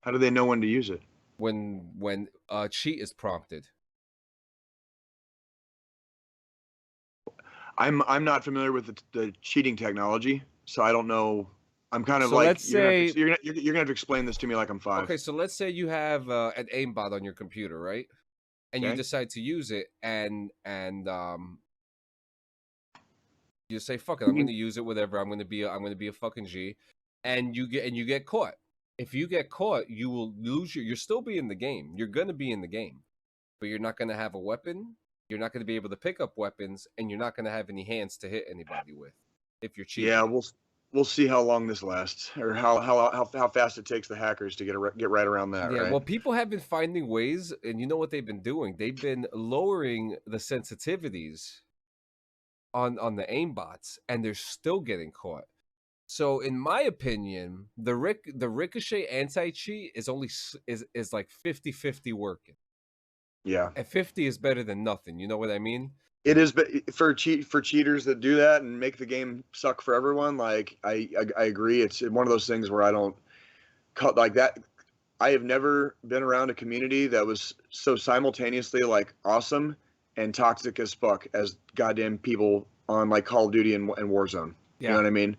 How do they know when to use it? When cheat is prompted. I'm not familiar with the cheating technology, so I don't know. I'm kind of So like let's say you're gonna have to explain this to me like I'm 5. okay, so let's say you have an aimbot on your computer, right? And you Okay. decide to use it, and you say, "Fuck it, I'm going to use it. Whatever. I'm going to be a fucking G," and you get caught. If you get caught, you will lose you'll still be in the game. You're going to be in the game, but you're not going to have a weapon. You're not going to be able to pick up weapons, and you're not going to have any hands to hit anybody with if you're cheating. Yeah, we'll see how long this lasts, or how fast it takes the hackers to get right around that. Yeah, right? well, people have been finding ways, and you know what they've been doing? They've been lowering the sensitivities on the aimbots, and they're still getting caught. So, in my opinion, the Ricochet anti-cheat is only is like 50-50 working. Yeah, and 50 is better than nothing. You know what I mean? it is, but for cheaters that do that and make the game suck for everyone, like I agree. It's one of those things where I don't cut like that. I have never been around a community that was so simultaneously like awesome and toxic as fuck as goddamn people on like Call of Duty and Warzone. Yeah. You know what I mean?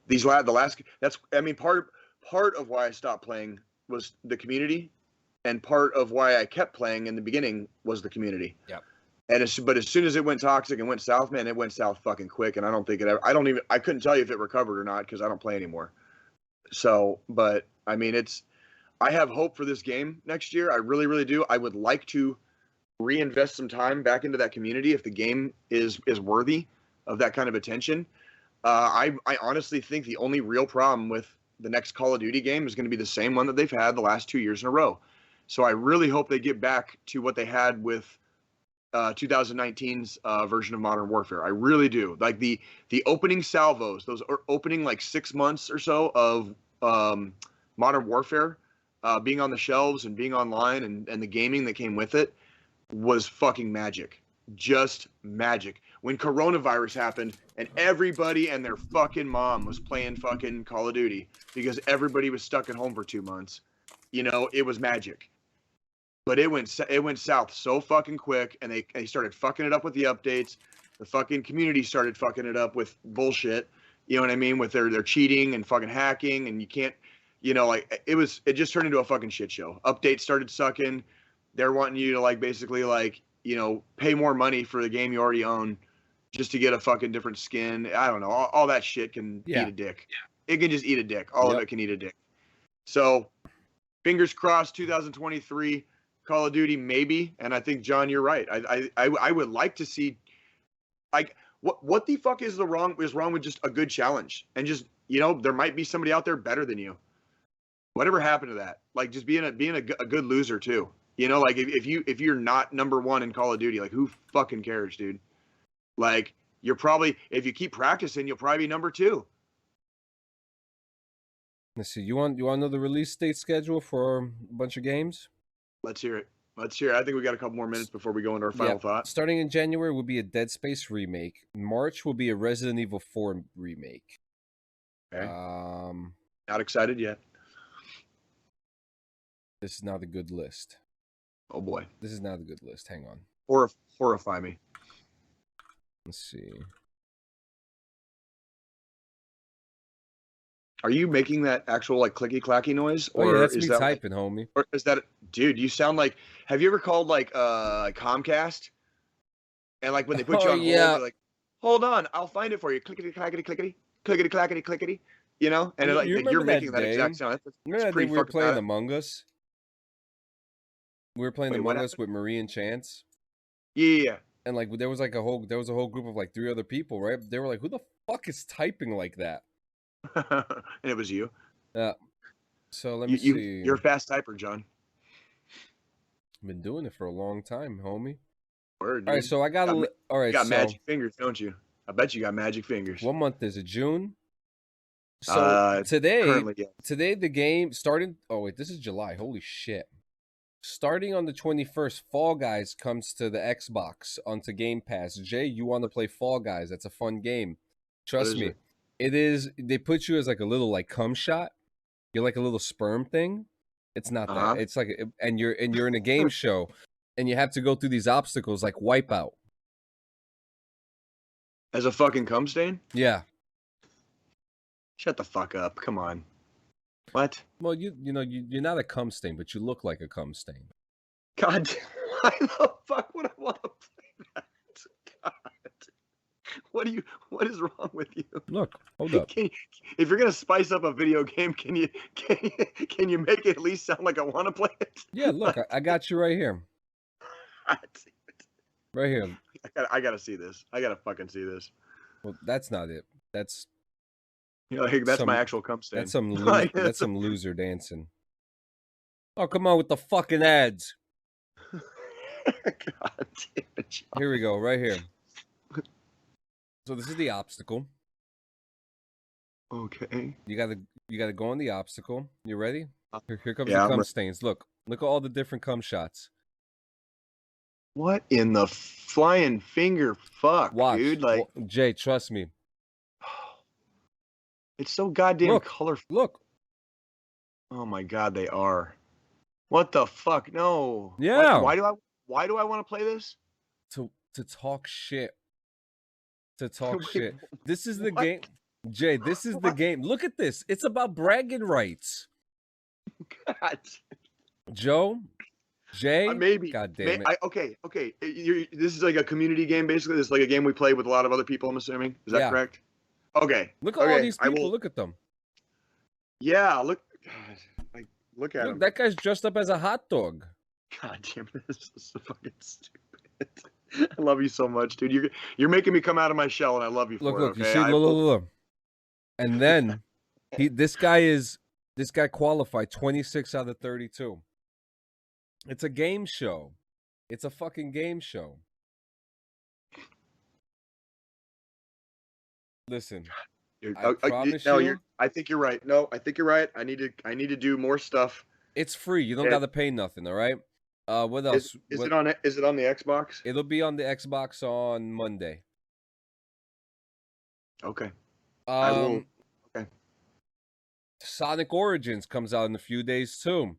The last that's I mean part of why I stopped playing was the community, and part of why I kept playing in the beginning was the community. Yeah. But as soon as it went toxic and went south, man, it went south fucking quick. And I don't think it ever. I couldn't tell you if it recovered or not because I don't play anymore. So, but I mean, I have hope for this game next year. I really, really do. I would like to reinvest some time back into that community if the game is worthy of that kind of attention. I honestly think the only real problem with the next Call of Duty game is going to be the same one that they've had the last 2 years in a row. So I really hope they get back to what they had with 2019's version of Modern Warfare. I really do. Like the opening salvos, those opening like 6 months or so of Modern Warfare being on the shelves and being online and the gaming that came with it was fucking magic. Just magic. When coronavirus happened and everybody and their fucking mom was playing fucking Call of Duty because everybody was stuck at home for 2 months, you know, it was magic. But it went south so fucking quick, and they started fucking it up with the updates. The fucking community started fucking it up with bullshit. You know what I mean? With their cheating and fucking hacking, and you can't, you know, like it just turned into a fucking shit show. Updates started sucking. They're wanting you to like basically like, you know, pay more money for the game you already own just to get a fucking different skin. I don't know. All that shit can eat a dick. Yeah. It can just eat a dick. All of it can eat a dick. So, fingers crossed, 2023. Call of Duty, maybe, and I think John, you're right. I would like to see, like, what the fuck is wrong with just a good challenge, and just, you know, there might be somebody out there better than you. Whatever happened to that? Like, just being a good loser too. You know, like if you're not number one in Call of Duty, like who fucking cares, dude? Like you're probably, if you keep practicing, you'll probably be number 2. Let's see. You want to know the release date schedule for a bunch of games? Let's hear it. I think we got a couple more minutes before we go into our final thought. Starting in January will be a Dead Space remake. March will be a Resident Evil 4 remake. Okay. Not excited yet. This is not a good list. Oh boy. This is not a good list. Hang on. Horrify me. Let's see. Are you making that actual like clicky clacky noise? Or yeah, that's me typing, homie. Or is that, dude? You sound like. Have you ever called like Comcast? And like when they put you on hold, they're like, hold on, I'll find it for you. Clickety clackety clickety, clickety clackety clickety. You know, and like you're making that exact sound. Remember that day we were playing Among Us? We were playing Among Us with Marie and Chance. Yeah. And like there was a whole group of like 3 other people, right? They were like, "Who the fuck is typing like that?" And it was you. Yeah. So let me see. You're a fast typer, John. I've been doing it for a long time, homie. Word, all right, so I got all right. You got magic fingers, don't you? I bet you got magic fingers. What month is it? June? So today yeah. today the game starting. Oh wait, this is July. Holy shit! Starting on the 21st, Fall Guys comes to the Xbox onto Game Pass. Jay, you want to play Fall Guys? That's a fun game. Trust me. It is. They put you as like a little like cum shot. You're like a little sperm thing. It's not that. It's like, and you're in a game show, and you have to go through these obstacles like Wipeout. As a fucking cum stain? Yeah. Shut the fuck up. Come on. What? Well, you're not a cum stain, but you look like a cum stain. God, why the fuck would I want to play that? God. What is wrong with you? Look, hold up. If you're gonna spice up a video game, can you make it at least sound like I want to play it? Yeah, look, I got you right here. Right here. I gotta see this. I gotta fucking see this. Well, that's not it. That's that's my actual cum stain. That's some loser dancing. Oh, come on with the fucking ads. God damn it, John. Here we go, right here. So this is the obstacle. Okay. You gotta go on the obstacle. You ready? Here comes the cum stains. Look at all the different cum shots. What in the flying finger fuck, Watch, dude? Like Jay, trust me. It's so goddamn colorful. Look. Oh my god, they are. What the fuck? No. Yeah. Why do I want to play this? To talk shit. To talk shit. This is the game. Jay, this is the game. Look at this. It's about bragging rights. God. Joe, Jay, maybe. God damn it. Okay. This is like a community game, basically. This is like a game we play with a lot of other people, I'm assuming. Is that correct? Okay. Look at all these people. Look at them. Yeah, look at him. That guy's dressed up as a hot dog. God damn it. This is so fucking stupid. I love you so much, dude. You're making me come out of my shell, and I love you for it. Look, okay? you see, look. And then this guy qualified 26 out of 32. It's a game show. It's a fucking game show. Listen, I promise you. I think you're right. No, I think you're right. I need to do more stuff. It's free. You don't got to pay nothing. All right. What else? Is it on the Xbox? It'll be on the Xbox on Monday. Okay. I will. Okay. Sonic Origins comes out in a few days too.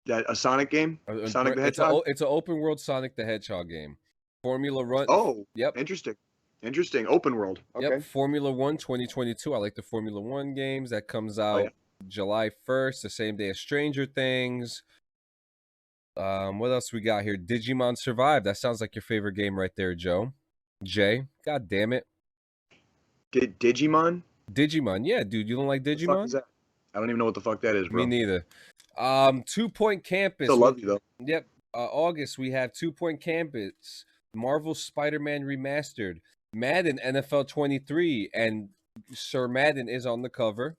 That a Sonic game? Sonic the Hedgehog? It's an open world Sonic the Hedgehog game. Formula Run. Oh, yep. Interesting. Open world. Okay. Yep. Formula 1 2022. I like the Formula 1 games. That comes out July 1st, the same day as Stranger Things. What else we got here? Digimon Survive. That sounds like your favorite game right there, Joe. Jay. God damn it. Digimon? Digimon. Yeah, dude. You don't like Digimon? What the fuck is that? I don't even know what the fuck that is, bro. Me neither. 2 Point Campus. Still love you though. Yep. August we have 2 Point Campus, Marvel Spider-Man Remastered, Madden NFL 23, and Sir Madden is on the cover.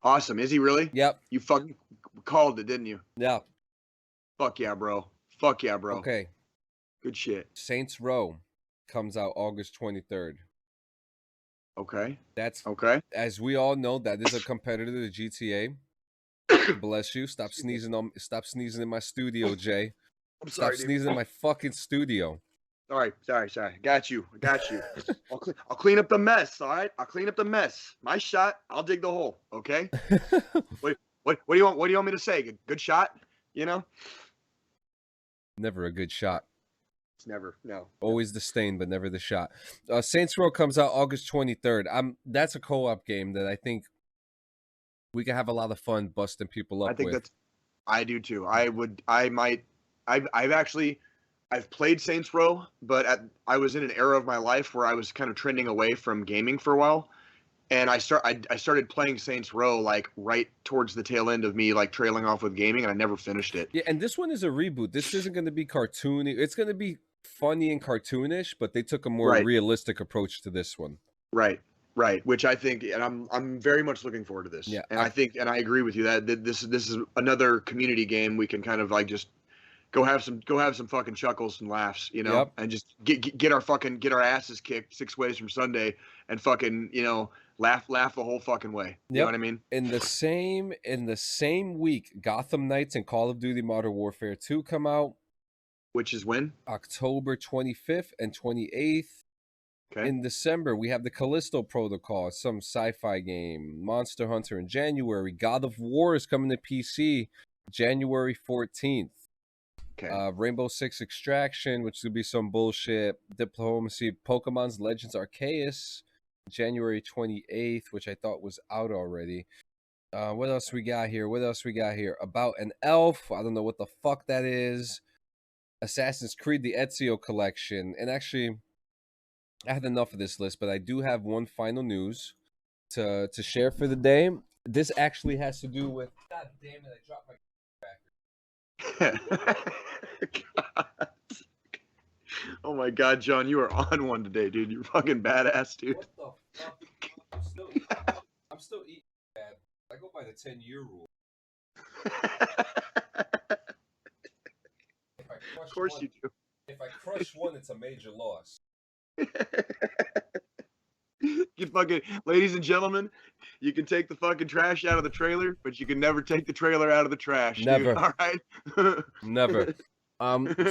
Awesome. Is he really? Yep. You fucking called it, didn't you? Yeah. Fuck yeah, bro. Okay. Good shit. Saints Row comes out August 23rd. Okay. That's okay. As we all know, that is a competitor to the GTA. Bless you. Stop sneezing in my studio, Jay. I'm sorry. Stop sneezing in my fucking studio. Sorry. Got you. I'll clean up the mess. All right. I'll clean up the mess. My shot. I'll dig the hole. Okay. What do you want? What do you want me to say? Good shot. You know. Never a good shot. It's never. No. Always the stain, but never the shot. Saints Row comes out August 23rd. That's a co-op game that I think we can have a lot of fun busting people up. I do too. I've played Saints Row, but I was in an era of my life where I was kind of trending away from gaming for a while, and I started playing Saints Row like right towards the tail end of me like trailing off with gaming, and I never finished it. Yeah, and this one is a reboot. This isn't going to be cartoony. It's going to be funny and cartoonish, but they took a more realistic approach to this one. Right, which I think, and I'm very much looking forward to this. Yeah, and I agree with you that this is another community game we can kind of like just go have some fucking chuckles and laughs, you know, and just get our asses kicked 6 ways from Sunday and fucking, you know, laugh the whole fucking way. You know what I mean? In the same week, Gotham Knights and Call of Duty Modern Warfare 2 come out. Which is when? October 25th and 28th. Okay. In December, we have the Callisto Protocol, some sci-fi game. Monster Hunter in January. God of War is coming to PC January 14th. Okay. Rainbow Six Extraction, which would be some bullshit. Diplomacy, Pokemon's Legends Arceus, January 28th, which I thought was out already. What else we got here? About an Elf. I don't know what the fuck that is. Assassin's Creed, the Ezio Collection. And actually, I had enough of this list, but I do have one final news to share for the day. This actually has to do with... God damn it, I dropped my... God. Oh my God, John, you are on one today, dude. You're fucking badass, dude. What the fuck? I'm still eating bad. I go by the 10-year rule. Of course you do. If I crush one, it's a major loss. You fucking, ladies and gentlemen, you can take the fucking trash out of the trailer, but you can never take the trailer out of the trash. Never. Dude, all right? Never.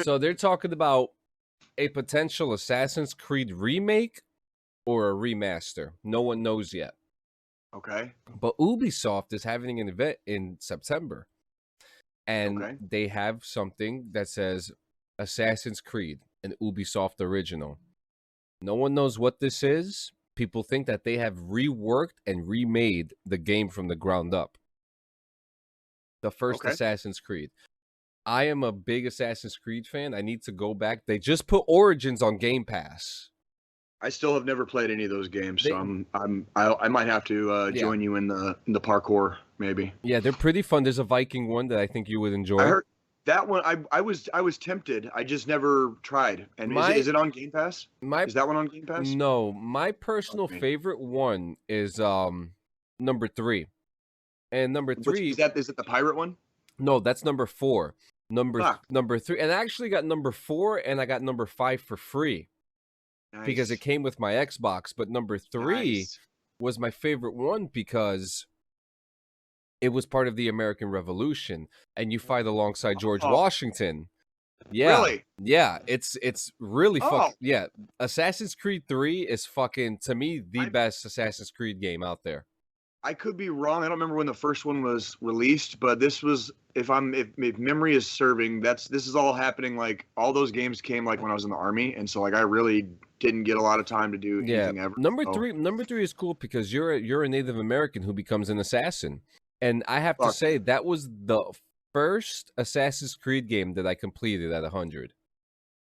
So they're talking about a potential Assassin's Creed remake or a remaster. No one knows yet. Okay. But Ubisoft is having an event in September. And they have something that says Assassin's Creed, an Ubisoft original. No one knows what this is. People think that they have reworked and remade the game from the ground up. The first Assassin's Creed. I am a big Assassin's Creed fan. I need to go back. They just put Origins on Game Pass. I still have never played any of those games, so I might have to join you in the parkour, maybe. Yeah, they're pretty fun. There's a Viking one that I think you would enjoy. I heard that one. I was tempted. I just never tried. And is it on Game Pass? Is that one on Game Pass? No, my personal favorite one is number 3. And number 3 is it the pirate one? No, that's number 4. Number 3, and I actually got number 4 and I got number 5 for free. Nice. Because it came with my Xbox. But number 3 was my favorite one because it was part of the American Revolution, and you fight alongside George Washington. Yeah, really? Yeah, it's really fucking yeah. Assassin's Creed 3 is fucking, to me, the best Assassin's Creed game out there. I could be wrong. I don't remember when the first one was released, but this was, if memory is serving, this is all happening, like all those games came like when I was in the Army, and so like I really didn't get a lot of time to do anything ever. Number 3 is cool because you're a Native American who becomes an assassin. And I have to say that was the first Assassin's Creed game that I completed at 100.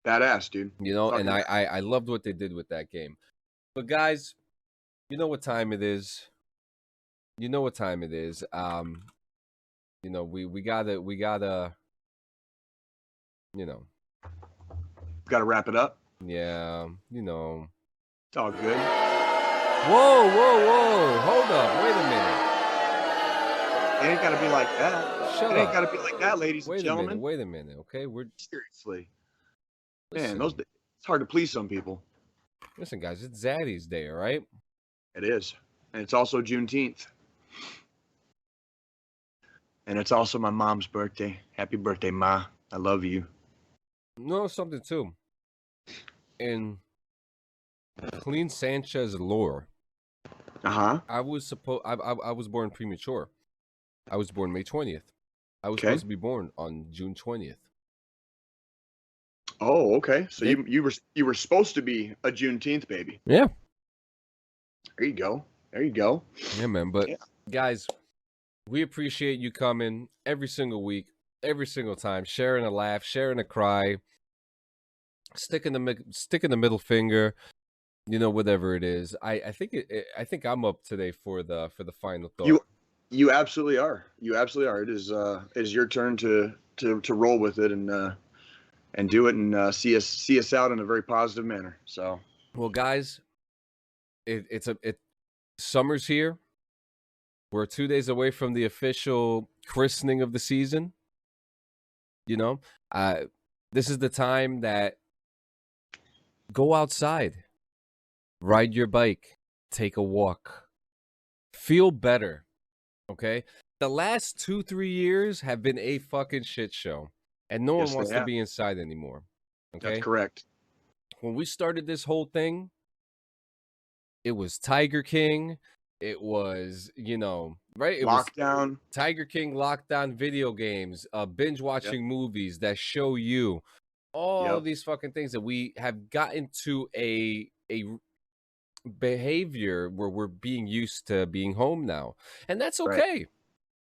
Badass, dude. You know, and I loved what they did with that game. But guys, you know what time it is. You know, we gotta, you know. Gotta wrap it up. Yeah, you know. It's all good. Whoa. Hold up. Wait a minute. It ain't gotta be like that. Shut up. It ain't gotta be like that, ladies and gentlemen. Wait a minute, okay? Seriously. Listen. Man, it's hard to please some people. Listen, guys, it's Zaddy's Day, all right? It is. And it's also JuneTeenth. And it's also my mom's birthday. Happy birthday, Ma. I love you. No, something too. In Clean Sanchez lore, I was born premature. I was born May 20th. I was supposed to be born on June 20th. Oh, okay. So you were supposed to be a JuneTeenth baby. Yeah. There you go. Yeah, man. But guys, we appreciate you coming every single week, every single time, sharing a laugh, sharing a cry, sticking the middle finger, you know, whatever it is. I think I'm up today for the final thought. You absolutely are. It is your turn to roll with it and do it and see us out in a very positive manner. So, well, guys, summer's here. We're 2 days away from the official christening of the season. You know, this is the time that go outside, ride your bike, take a walk, Feel better. Okay? The last 2-3 years have been a fucking shit show. And no one wants to be inside anymore. Okay? That's correct. When we started this whole thing, it was Tiger King. It was, right? It Lockdown. Was Tiger King, lockdown, video games, binge watching movies that show you all these fucking things that we have gotten to a behavior where we're being used to being home now. And that's okay. Right.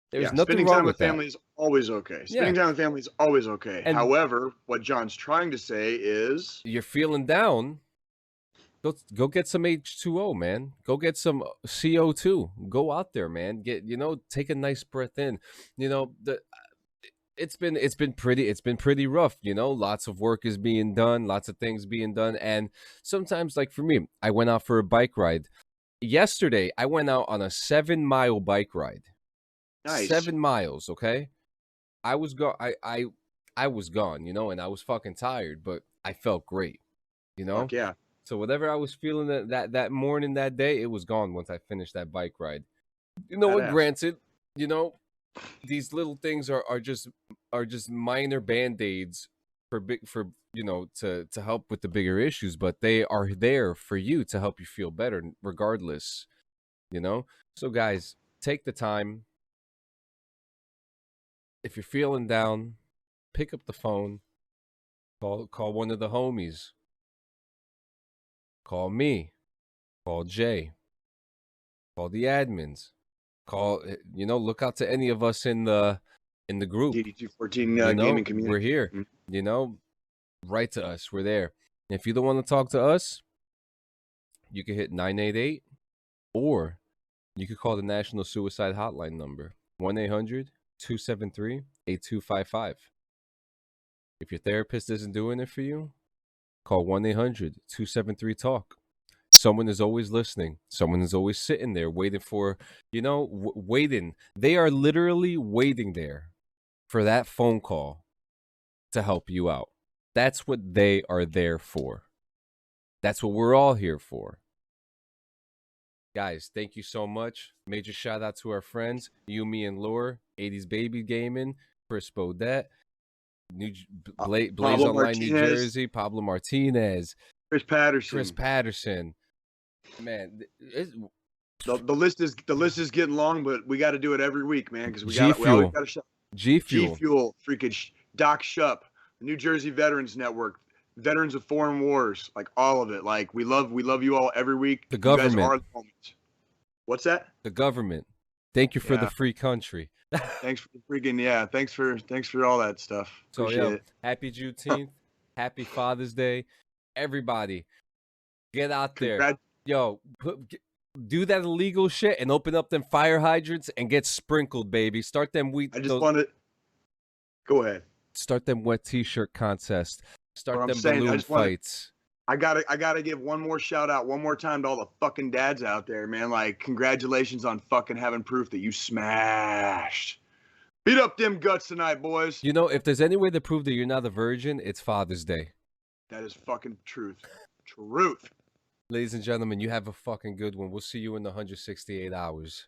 There's nothing wrong with that. Spending time with family is always okay. Spending time with family is always okay. And however, what John's trying to say is... You're feeling down. Go get some H2O, man. Go get some CO2. Go out there, man. Take a nice breath in. It's been pretty rough, Lots of work is being done, lots of things being done, and sometimes, like for me, I went out for a bike ride. Yesterday, I went out on a 7-mile bike ride. Nice. 7 miles, okay? I was gone, and I was fucking tired, but I felt great, Fuck yeah. So whatever I was feeling that morning, that day, it was gone once I finished that bike ride. What? Granted, these little things are just minor band-aids to help with the bigger issues, but they are there for you to help you feel better regardless. So guys, take the time. If you're feeling down, pick up the phone, call one of the homies. Call me, call Jay, call the admins, look out to any of us in the group. DD214 gaming community. We're here, write to us. We're there. And if you don't want to talk to us, you can hit 988, or you could call the National Suicide Hotline number, 1-800-273-8255. If your therapist isn't doing it for you, call 1-800-273-TALK. Someone is always listening. Someone is always sitting there waiting for, waiting. They are literally waiting there for that phone call to help you out. That's what they are there for. That's what we're all here for. Guys, thank you so much. Major shout out to our friends, Yumi and Lore, 80s Baby Gaming, Chris Bodette, Blaze Online, Martinez. New Jersey, Pablo Martinez, Chris Patterson. Man, the list is getting long, but we got to do it every week, man, because we always got to shout. G Fuel, freaking Doc Shupp, New Jersey Veterans Network, Veterans of Foreign Wars, like all of it. Like we love you all every week. The government. You guys are the moments. What's that? The government. Thank you for the free country. Thanks for freaking thanks for all that stuff. Appreciate it. Happy JuneTeenth, happy Father's Day, everybody. Get out there, do that illegal shit and open up them fire hydrants and get sprinkled, baby. Start them Go ahead. Start them wet T-shirt contests. Start them balloon fights. I gotta give one more shout out one more time to all the fucking dads out there, man. Like, congratulations on fucking having proof that you smashed. Beat up them guts tonight, boys. If there's any way to prove that you're not a virgin, it's Father's Day. That is fucking truth. Truth. Ladies and gentlemen, you have a fucking good one. We'll see you in the 168 hours.